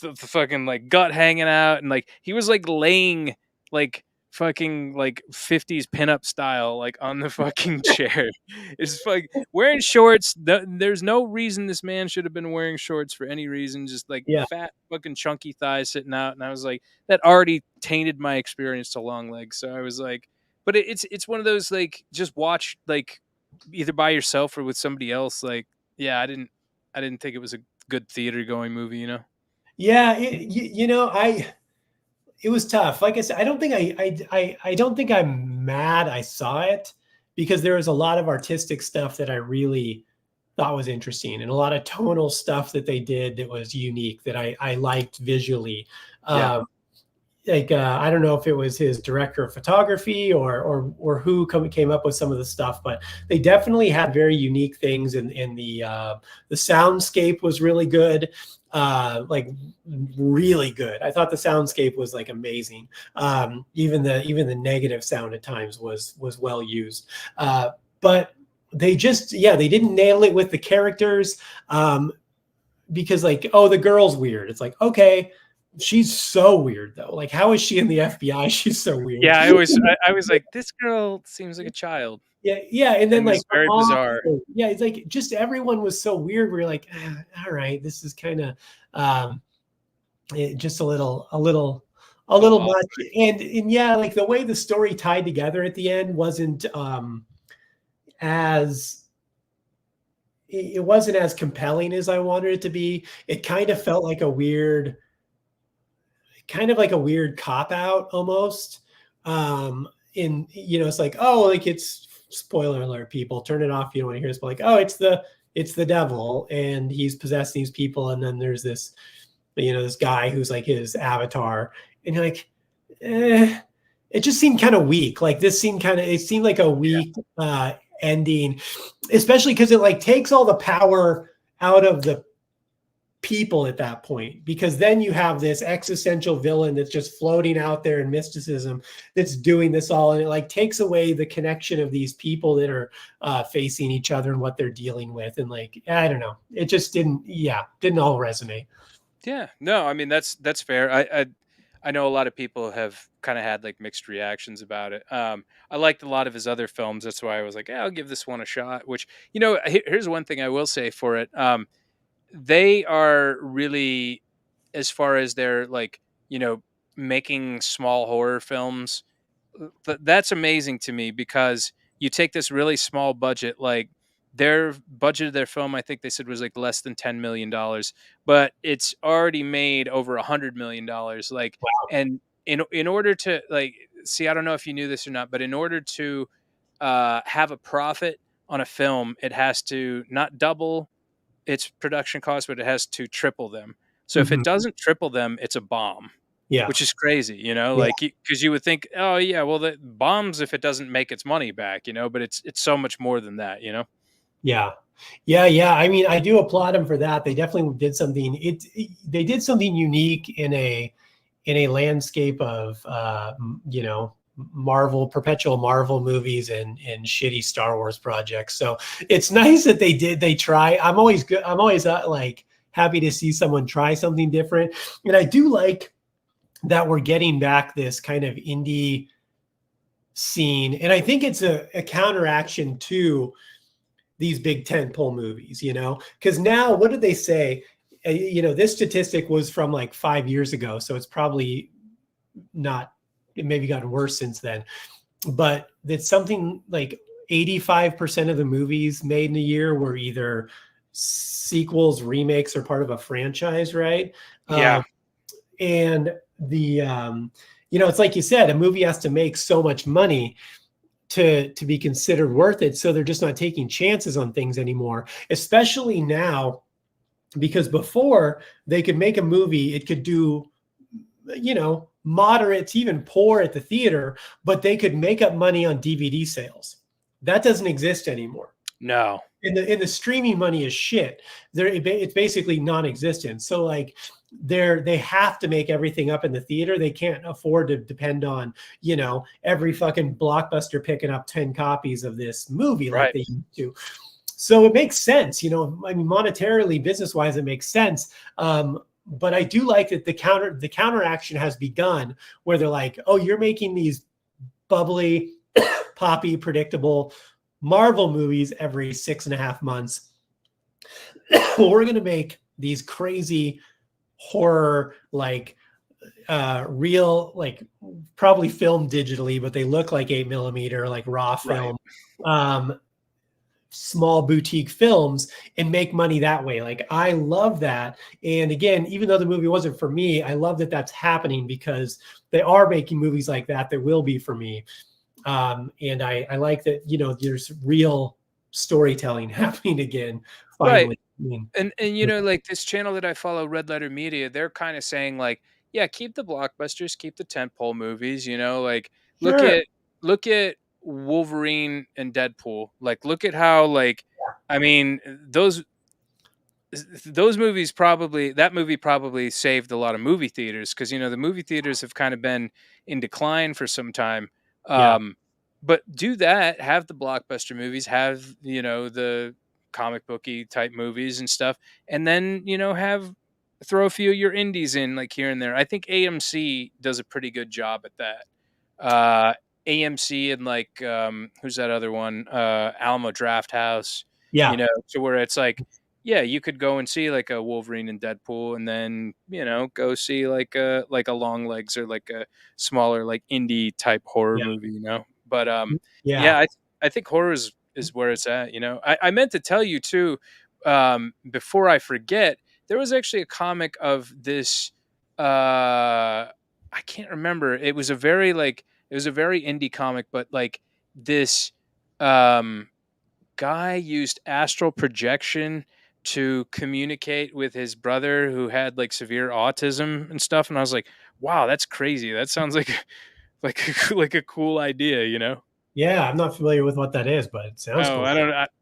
the fucking like gut hanging out. And like, he was like laying like fucking like 50s pinup style, like on the fucking chair. It's like wearing shorts. There's no reason this man should have been wearing shorts for any reason. Just like yeah. fat fucking chunky thighs sitting out, and I was like, that already tainted my experience to long legs. So I was like, but it's one of those like just watch like either by yourself or with somebody else. Like, yeah, I didn't think it was a good theater going movie. Yeah, it was tough. Like I said, I don't think I don't think I'm mad I saw it because there was a lot of artistic stuff that I really thought was interesting and a lot of tonal stuff that they did that was unique that I liked visually. Yeah, Um, I don't know if it was his director of photography or who came up with some of the stuff, but they definitely had very unique things. And the soundscape was really good, like really good. I thought the soundscape was like amazing. Even the negative sound at times was well used, but they didn't nail it with the characters. Because like, oh, the girl's weird. It's like, okay, she's so weird though. Like, how is she in the FBI? She's so weird. yeah. I was like, this girl seems like a child, Yeah. And then and like was her very mom, bizarre. yeah, it's like just everyone was so weird. We're like, all right, this is kind of um, just a little Off. much. And yeah, like the way the story tied together at the end wasn't as it wasn't as compelling as I wanted it to be. It kind of like a weird cop out almost. It's like, oh, like it's spoiler alert, people turn it off. You don't want to hear this, but like, oh, it's the devil and he's possessing these people. And then there's this guy who's like his avatar. And you're like, it just seemed kind of weak. Like it seemed like a weak ending, especially because it like takes all the power out of the people at that point, because then you have this existential villain that's just floating out there in mysticism that's doing this all, and it like takes away the connection of these people that are facing each other and what they're dealing with. And like, I don't know, it just didn't all resonate. Yeah, no, I mean that's fair. I know a lot of people have kind of had like mixed reactions about it. I liked a lot of his other films. That's why I was like, yeah, I'll give this one a shot. Which here's one thing I will say for it. They are really, as far as they're like, making small horror films, that's amazing to me because you take this really small budget, like their budget of their film, I think they said was like less than $10 million, but it's already made over $100 million. Like, and in order to like, see, I don't know if you knew this or not, but in order to have a profit on a film, it has to not double its production costs, but it has to triple them. So if it Mhm. doesn't triple them, it's a bomb, Yeah. which is crazy, Yeah. like because you would think, oh yeah, well, the bombs if it doesn't make its money back, but it's so much more than that. Yeah. Yeah. I mean, I do applaud them for that. They definitely did something. They did something unique in a landscape of you know, perpetual Marvel movies and shitty Star Wars projects. So it's nice that they try. I'm always good. I'm always like happy to see someone try something different. And I do like that we're getting back this kind of indie scene. And I think it's a counteraction to these big tentpole movies, you know, because now what did they say? You know, this statistic was from like 5 years ago, so it's probably not, it maybe gotten worse since then, but it's something like 85% of the movies made in a year were either sequels, remakes, or part of a franchise, right? Yeah. And you know, it's like you said, a movie has to make so much money to be considered worth it. So they're just not taking chances on things anymore, especially now, because before they could make a movie, it could do, you know, moderate to even poor at the theater, but they could make up money on DVD sales. That doesn't exist anymore. No. In the streaming money is shit. It's basically non-existent. So like they have to make everything up in the theater. They can't afford to depend on, you know, every fucking Blockbuster picking up 10 copies of this movie like Right. they used to. So it makes sense, you know. I mean, monetarily, business wise, it makes sense. But I do like that the counteraction has begun, where they're like, oh, you're making these bubbly, poppy, predictable Marvel movies every 6.5 months. Well, we're going to make these crazy horror, like real, like probably filmed digitally, but they look like 8mm, like raw Right. film, um, small boutique films, and make money that way. Like, I love that. And again, even though the movie wasn't for me, I love that that's happening, because they are making movies like that that will be for me. And I like that, you know, there's real storytelling happening again, Right. finally. I mean, And you know, like this channel that I follow, Red Letter Media, they're kind of saying like, yeah, keep the blockbusters, keep the tentpole movies, you know, like look sure. at look at Wolverine and Deadpool. Like look at how like I mean, those movies probably that movie probably saved a lot of movie theaters because you know the movie theaters have kind of been in decline for some time. Yeah. Um, but do that, have the blockbuster movies, have you know the comic booky type movies and stuff, and then you know have throw a few of your indies in like here and there. I think AMC does a pretty good job at that. Uh, AMC and like who's that other one? Alamo Draft House. You Yeah. know, to where it's like yeah, you could go and see like a Wolverine and Deadpool, and then you know go see like a Long Legs or like a smaller like indie type horror Yeah. movie, you know. But Yeah. yeah, I think horror is where it's at. You know, I meant to tell you too before I forget. There was actually a comic of this. I can't remember. It was a very indie comic, but like this. Um, guy used astral projection to communicate with his brother who had like severe autism and stuff and I was like wow that's crazy that sounds like like a cool idea you know Yeah. I'm not familiar with what that is, but it sounds oh cool.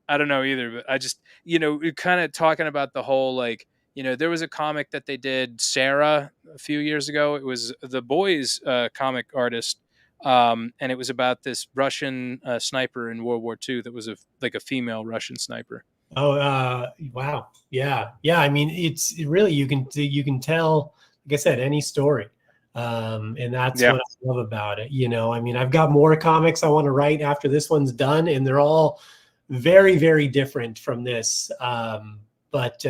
I don't know either but I just you know kind of talking about the whole like you know there was a comic that they did Sarah a few years ago it was the boys comic artist and it was about this Russian sniper in World War II that was like a female Russian sniper. Oh, wow. Yeah. Yeah. I mean, really, you can tell, like I said, any story. And that's Yeah. what I love about it. You know, I mean, I've got more comics I want to write after this one's done, and they're all very, very different from this. But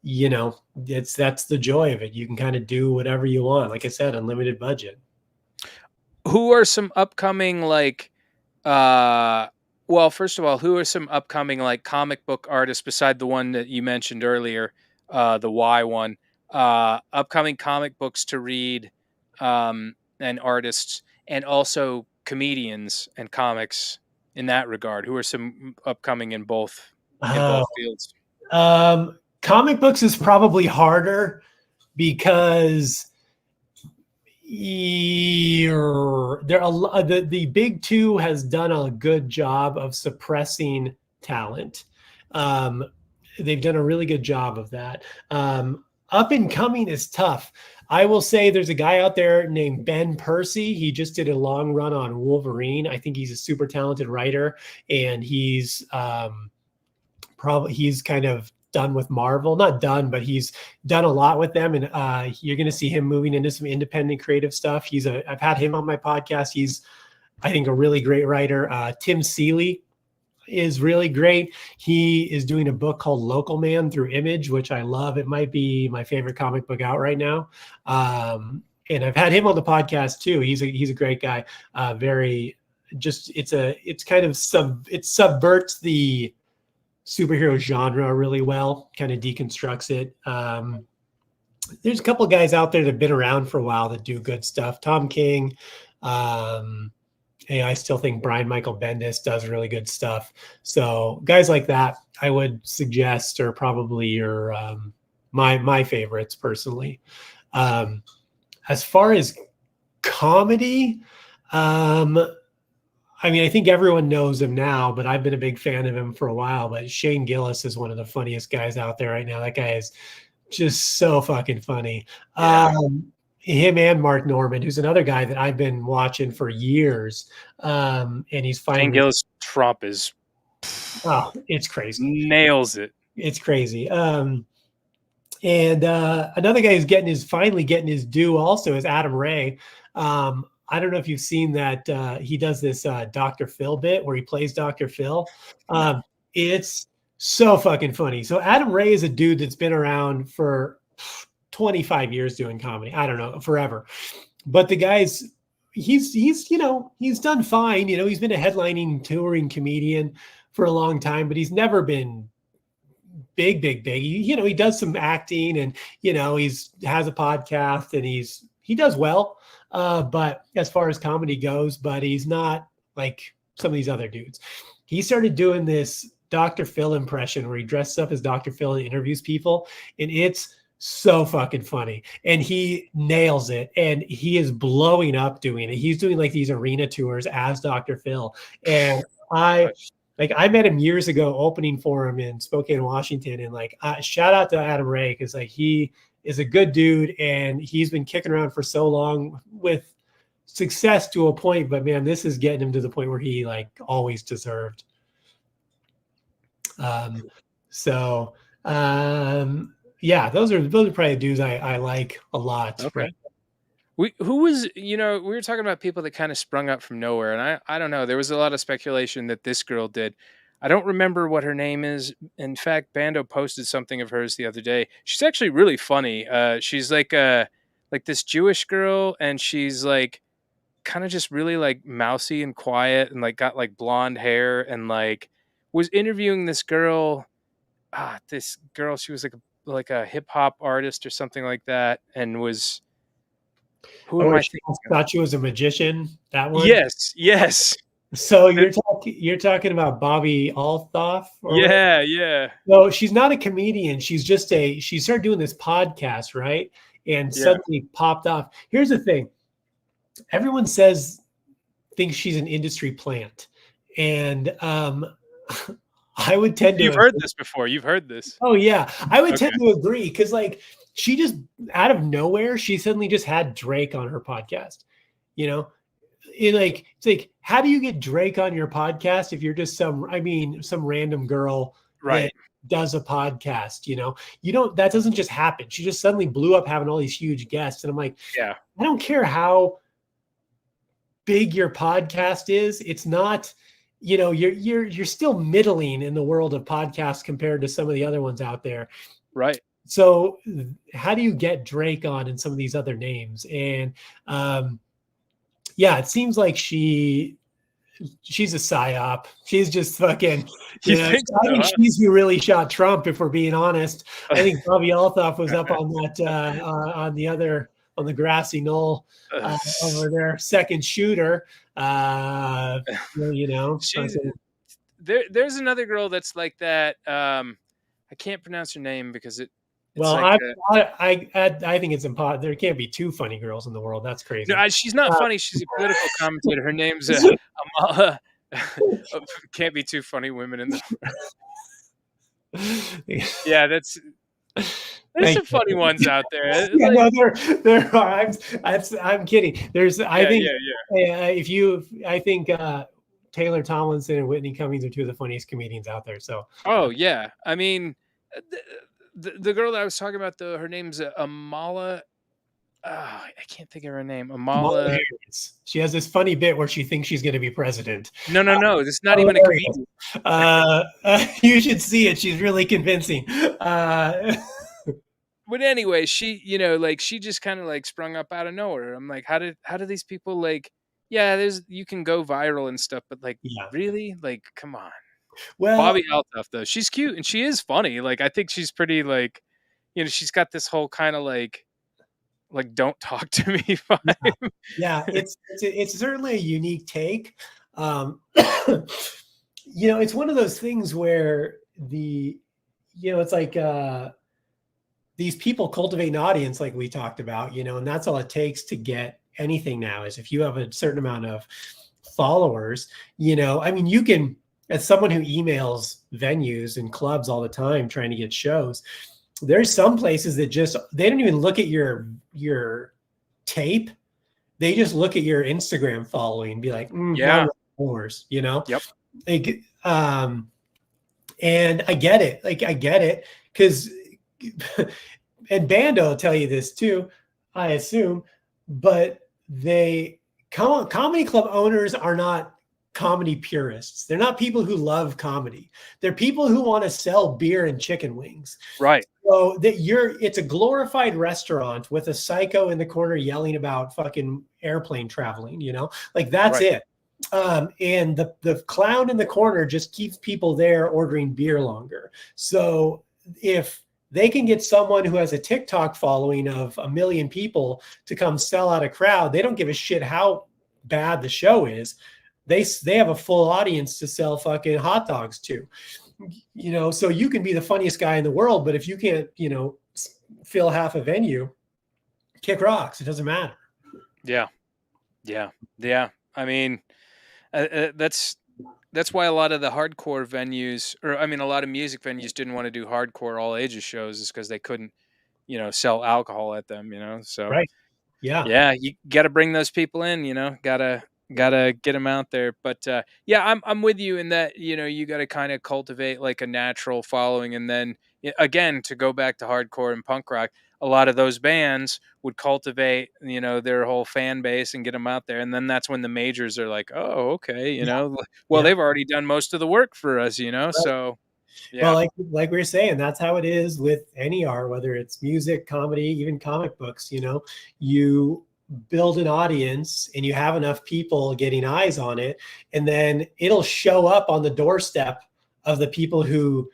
you know, that's the joy of it. You can kind of do whatever you want. Like I said, unlimited budget. Who are some upcoming like uh well, first of all, who are some upcoming like comic book artists beside the one that you mentioned earlier, the Y one, upcoming comic books to read and artists and also comedians and comics in that regard. Who are some upcoming in Oh, both fields? comic books is probably harder because there are the big two has done a good job of suppressing talent. They've done a really good job of that. Up and coming is tough. I will say there's a guy out there named Ben Percy. He just did a long run on Wolverine. I think he's a super talented writer, and he's kind of done with Marvel. Not done, but he's done a lot with them, and you're going to see him moving into some independent creative stuff. I've had him on my podcast. He's, I think, a really great writer. Tim Seeley is really great. He is doing a book called Local Man through Image, which I love. It might be my favorite comic book out right now. And I've had him on the podcast too. He's a great guy. It subverts the superhero genre really well, kind of deconstructs it. There's a couple of guys out there that have been around for a while that do good stuff. Tom King, I still think Brian Michael Bendis does really good stuff. So guys like that, I would suggest are probably your my favorites personally. As far as comedy, I mean, I think everyone knows him now, but I've been a big fan of him for a while. But Shane Gillis is one of the funniest guys out there right now. That guy is just so fucking funny. Yeah. Him and Mark Norman, who's another guy that I've been watching for years. And he's Shane finally Gillis Trump is it's crazy. nails it. It's crazy. And another guy who's finally getting his due also is Adam Ray. I don't know if you've seen that he does this Dr. Phil bit where he plays Dr. Phil. It's so fucking funny. So Adam Ray is a dude that's been around for 25 years doing comedy. I don't know, forever. But the guy's he's done fine. He's been a headlining touring comedian for a long time, but he's never been big. He does some acting, and he's has a podcast, and he does well. But as far as comedy goes, but he's not like some of these other dudes. He started doing this Dr. Phil impression where he dresses up as Dr. Phil and interviews people, and it's so fucking funny. And he nails it, and he is blowing up doing it. He's doing like these arena tours as Dr. Phil. And I met him years ago opening for him in Spokane, Washington. And shout out to Adam Ray, because he is a good dude, and he's been kicking around for so long with success to a point, but man, this is getting him to the point where he always deserved. Yeah, those are probably dudes I like a lot. Okay. Right? Who was, we were talking about people that kind of sprung up from nowhere, and I don't know. There was a lot of speculation that this girl did. I don't remember what her name is. In fact, Bando posted something of hers the other day. She's actually really funny. She's like this Jewish girl, and she's kind of just really mousy and quiet, and got blonde hair, and was interviewing this girl. She was like a hip hop artist or something like that, and was. Who am I thinking? Thought she was a magician. That one. Yes. So you're talking about Bobby Althoff? Yeah. No, she's not a comedian. She started doing this podcast, right? And suddenly popped off. Here's the thing. Everyone thinks she's an industry plant. And I would tend to. You've heard this before. You've heheard this. Oh, yeah. I would tend to agree, because she just, out of nowhere, she suddenly just had Drake on her podcast. It's like, how do you get Drake on your podcast if you're just some random girl that does a podcast? That doesn't just happen. She just suddenly blew up having all these huge guests. And I'm like, I don't care how big your podcast is. It's not, you're still middling in the world of podcasts compared to some of the other ones out there. Right. So how do you get Drake on and some of these other names? And it seems like she's a psyop. She's just fucking. I think she's who really shot Trump, if we're being honest. I think Bobby Althoff was up on that on the grassy knoll over there, second shooter. There's another girl that's like that. I can't pronounce her name because I think it's impossible. There can't be two funny girls in the world. That's crazy. No, she's not funny. She's a political commentator. Her name's can't be two funny women in the Yeah, there's Thank some you. funny ones out there. Yeah, Like, no, there are. I'm kidding. There's, I yeah, think, yeah, yeah. if you, I think Taylor Tomlinson and Whitney Cummings are two of the funniest comedians out there. So, Oh yeah. I mean, the girl that I was talking about, her name's Amala. I can't think of her name. Kamala Amala. Harris, she has this funny bit where she thinks she's going to be president. No, no, no. This is not even a Hilarious. comedian. You should see it. She's really convincing. But anyway, she, like she just kind of like sprung up out of nowhere. I'm like, how do these people like? Yeah, you can go viral and stuff, but like, Yeah. really, like, come on. Well, Bobby Altuff though, she's cute and she is funny. Like, I think she's pretty like, she's got this whole kind of like don't talk to me vibe. yeah, it's certainly a unique take. It's one of those things where it's like these people cultivate an audience, like we talked about, and that's all it takes to get anything now. Is if you have a certain amount of followers, I mean, you can, as someone who emails venues and clubs all the time trying to get shows, there's some places that just they don't even look at your tape. They just look at your Instagram following and be like, Yeah. run wars, Yep. like, and I get it. Like, I get it. Because, and Bando will tell you this too, I assume, but comedy club owners are not comedy purists. They're not people who love comedy. They're people who want to sell beer and chicken wings. Right. So it's a glorified restaurant with a psycho in the corner yelling about fucking airplane traveling, like that's Right. it. And the clown in the corner just keeps people there ordering beer longer. So if they can get someone who has a TikTok following of 1 million people to come sell out a crowd, they don't give a shit how bad the show is. They have a full audience to sell fucking hot dogs to. So you can be the funniest guy in the world, but if you can't, fill half a venue, kick rocks. It doesn't matter. Yeah. Yeah. Yeah. I mean, that's why a lot of the hardcore venues, or I mean, a lot of music venues didn't want to do hardcore all ages shows, is because they couldn't, sell alcohol at them. So Right. Yeah. yeah, you got to bring those people in. Gotta get them out there. But yeah, I'm with you in that. You got to kind of cultivate like a natural following, and then again, to go back to hardcore and punk rock, a lot of those bands would cultivate their whole fan base and get them out there, and then that's when the majors are like, oh, okay, Yeah. well, Yeah. they've already done most of the work for us, Right. so Well, yeah. like we were saying, that's how it is with any art, whether it's music, comedy, even comic books. You build an audience and you have enough people getting eyes on it, and then it'll show up on the doorstep of the people who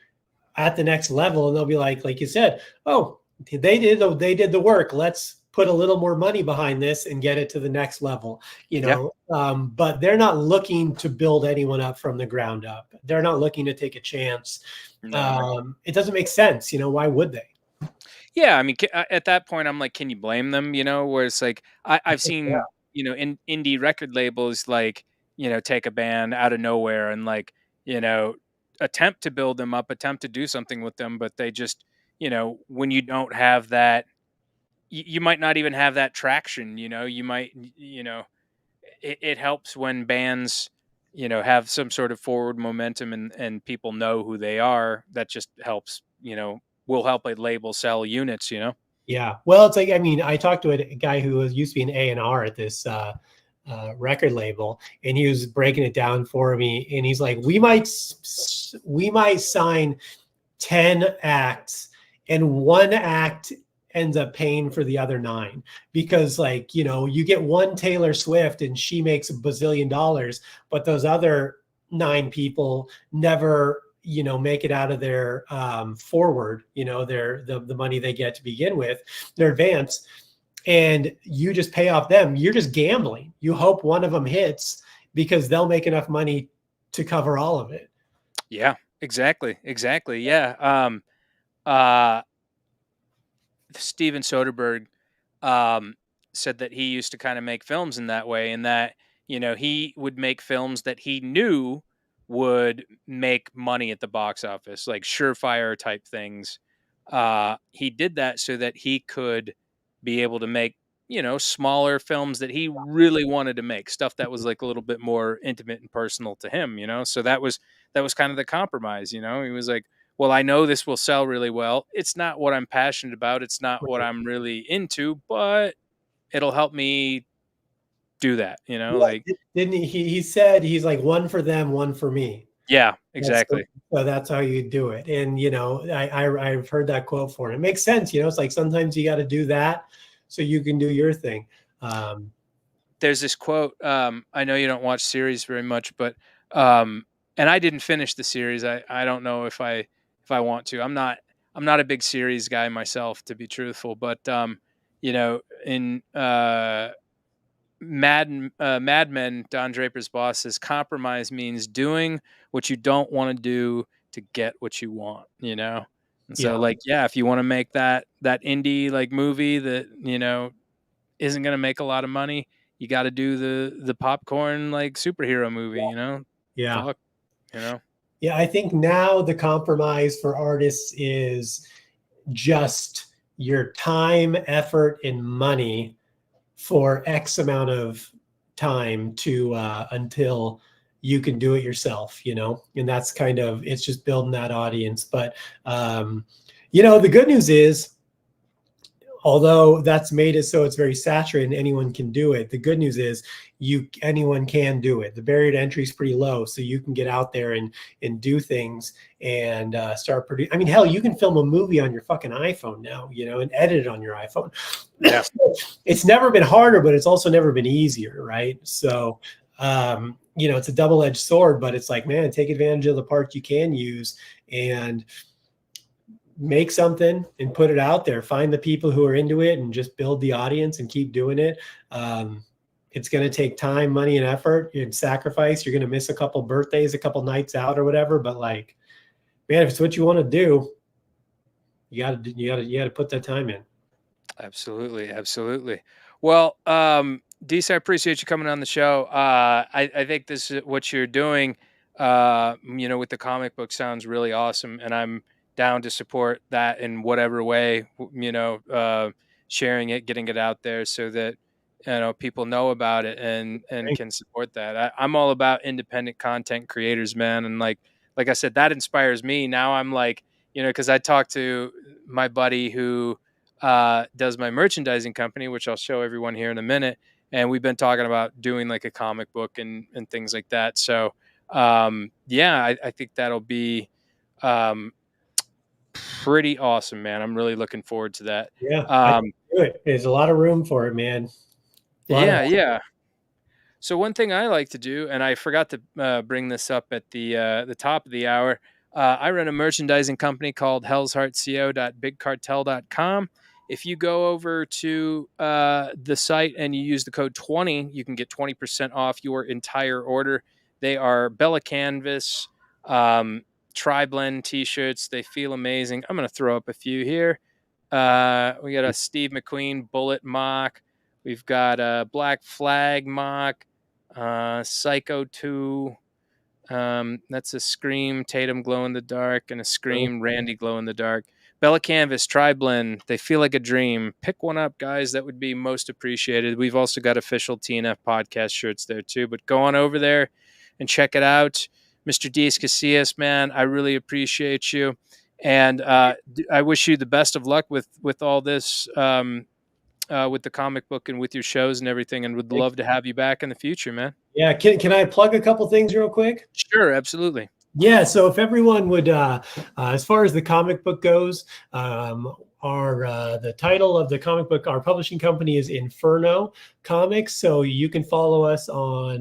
at the next level, and they'll be like you said, oh, they did the work. Let's put a little more money behind this and get it to the next level. Yeah. But they're not looking to build anyone up from the ground up. They're not looking to take a chance. No. It doesn't make sense. Why would they? Yeah, I mean, at that point, I'm like, can you blame them? Where it's like, I've Yeah, seen, in indie record labels like, take a band out of nowhere and like, you know, attempt to build them up, attempt to do something with them, but they just, when you don't have that, you might not even have that traction. You might, it helps when bands, have some sort of forward momentum and people know who they are. That just helps, will help a label sell units. yeah. Well, it's like, I mean, I talked to a guy who used to be an A&R at this record label, and he was breaking it down for me, and he's like, we might sign 10 acts, and one act ends up paying for the other nine, because like, you get one Taylor Swift and she makes $1 bazillion, but those other nine people never make it out of their forward, the money they get to begin with, their advance, and you just pay off them. You're just gambling. You hope one of them hits because they'll make enough money to cover all of it. Yeah, exactly. Exactly. Yeah. Uh, Steven Soderbergh, um, said that he used to kind of make films in that way, and that, he would make films that he knew would make money at the box office, like surefire type things. He did that so that he could be able to make, smaller films that he really wanted to make, stuff that was like a little bit more intimate and personal to him, So that was kind of the compromise, He was like, well, I know this will sell really well. It's not what I'm passionate about. It's not what Right. I'm really into, but it'll help me do that, like, Yeah, didn't he? He said he's like, one for them, one for me. yeah, That's exactly. so that's how you do it. And I've heard that quote for it. It makes sense. It's like sometimes you got to do that so you can do your thing. There's this quote. I know you don't watch series very much, but and I didn't finish the series. I don't know if I want to. I'm not a big series guy myself, to be truthful. But in Mad Men, Don Draper's boss says compromise means doing what you don't want to do to get what you want. And Yeah, so, like, yeah, if you want to make that indie like movie that isn't going to make a lot of money, you got to do the popcorn like superhero movie, yeah, fuck, yeah. I think now the compromise for artists is just your time, effort, and money for X amount of time to until you can do it yourself, and that's kind of, it's just building that audience. But the good news is, although that's made it so it's very saturated and anyone can do it, the good news is anyone can do it. The barrier to entry is pretty low, so you can get out there and do things and start producing. I mean, hell, you can film a movie on your fucking iPhone now, and edit it on your iPhone. Yeah. It's never been harder, but it's also never been easier, right? So it's a double-edged sword, but it's like, man, take advantage of the parts you can use and make something and put it out there. Find the people who are into it and just build the audience and keep doing it. It's going to take time, money, and effort and sacrifice. You're going to miss a couple birthdays, a couple nights out or whatever. But like, man, if it's what you want to do, you got to put that time in. Absolutely. Absolutely. Well, Deece, I appreciate you coming on the show. I think this is what you're doing, with the comic book sounds really awesome. And I'm down to support that in whatever way, sharing it, getting it out there so that, people know about it and can support that. I'm all about independent content creators, man. And like I said, that inspires me. Now I'm like, cause I talked to my buddy who, does my merchandising company, which I'll show everyone here in a minute. And we've been talking about doing like a comic book and things like that. So, I think that'll be, pretty awesome, man. I'm really looking forward to that. Yeah, I can do it. There's a lot of room for it, man. Yeah. So one thing I like to do, and I forgot to bring this up at the top of the hour, I run a merchandising company called hellsheartco.bigcartel.com. If you go over to the site and you use the code 20, you can get 20% off your entire order. They are Bella Canvas, Tri-Blend t-shirts. They feel amazing. I'm going to throw up a few here. We got a Steve McQueen Bullet mock. We've got a Black Flag mock, Psycho 2. That's a Scream Tatum glow in the dark and a Scream Randy glow in the dark. Bella Canvas, Tri-Blend. They feel like a dream. Pick one up, guys. That would be most appreciated. We've also got official TNF podcast shirts there too, but go on over there and check it out. Mr. Deece Casillas, man, I really appreciate you. And I wish you the best of luck with all this, with the comic book and with your shows and everything, and would love to have you back in the future, man. Yeah, can I plug a couple things real quick? Sure, absolutely. Yeah, so if everyone would, as far as the comic book goes, the title of the comic book, our publishing company is Inferno Comics. So you can follow us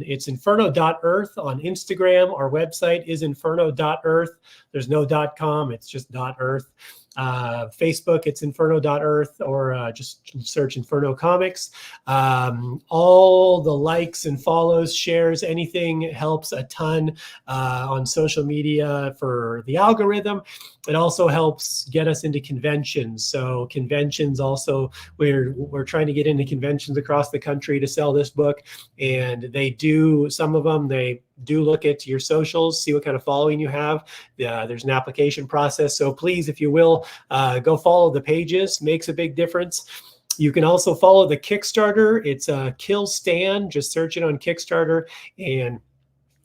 it's inferno.earth on Instagram. Our website is inferno.earth. There's no .com, it's just .earth. Facebook, it's inferno.earth, or just search Inferno Comics. All the likes and follows, shares, anything helps a ton on social media for the algorithm. It also helps get us into conventions. So conventions also, we're trying to get into conventions across the country to sell this book, and some of them, they do look at your socials, see what kind of following you have. There's an application process. So please, if you will, go follow the pages. Makes a big difference. You can also follow the Kickstarter. It's Kill Stan. Just search it on Kickstarter, and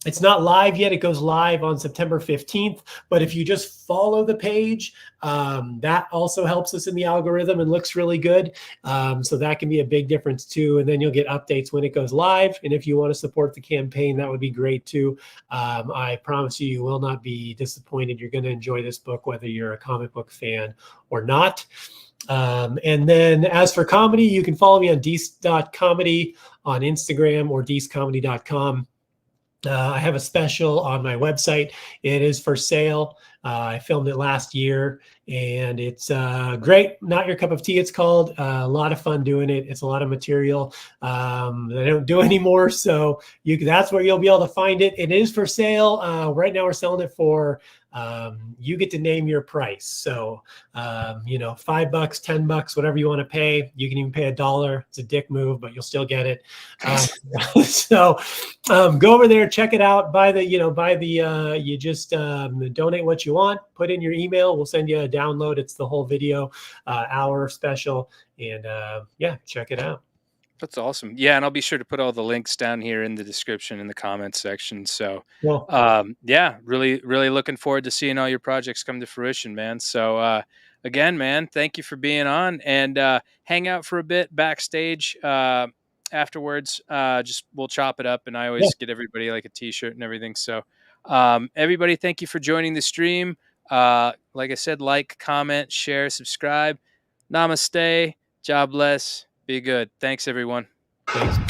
it's not live yet. It goes live on September 15th. But if you just follow the page, that also helps us in the algorithm and looks really good. So that can be a big difference too. And then you'll get updates when it goes live. And if you want to support the campaign, that would be great too. I promise you, you will not be disappointed. You're going to enjoy this book, whether you're a comic book fan or not. And then as for comedy, you can follow me on deece.comedy on Instagram or deececomedy.com. I have a special on my website. It is for sale. I filmed it last year, and it's great. Not your cup of tea, it's called. A lot of fun doing it. It's a lot of material that I don't do anymore. So that's where you'll be able to find it. It is for sale. Right now we're selling it for, you get to name your price. So, $5, $10, whatever you want to pay. You can even pay $1. It's a dick move, but you'll still get it. So go over there, check it out. You just donate what you want, put in your email. We'll send you a download. It's the whole video, hour special. And check it out. That's awesome. Yeah, and I'll be sure to put all the links down here in the description in the comments section. So, Well, really, really looking forward to seeing all your projects come to fruition, man. So, again, man, thank you for being on, and hang out for a bit backstage afterwards. We'll chop it up, and I always get everybody like a T-shirt and everything. So, everybody, thank you for joining the stream. Like I said, like, comment, share, subscribe. Namaste. God bless. Be good. Thanks, everyone. Thanks.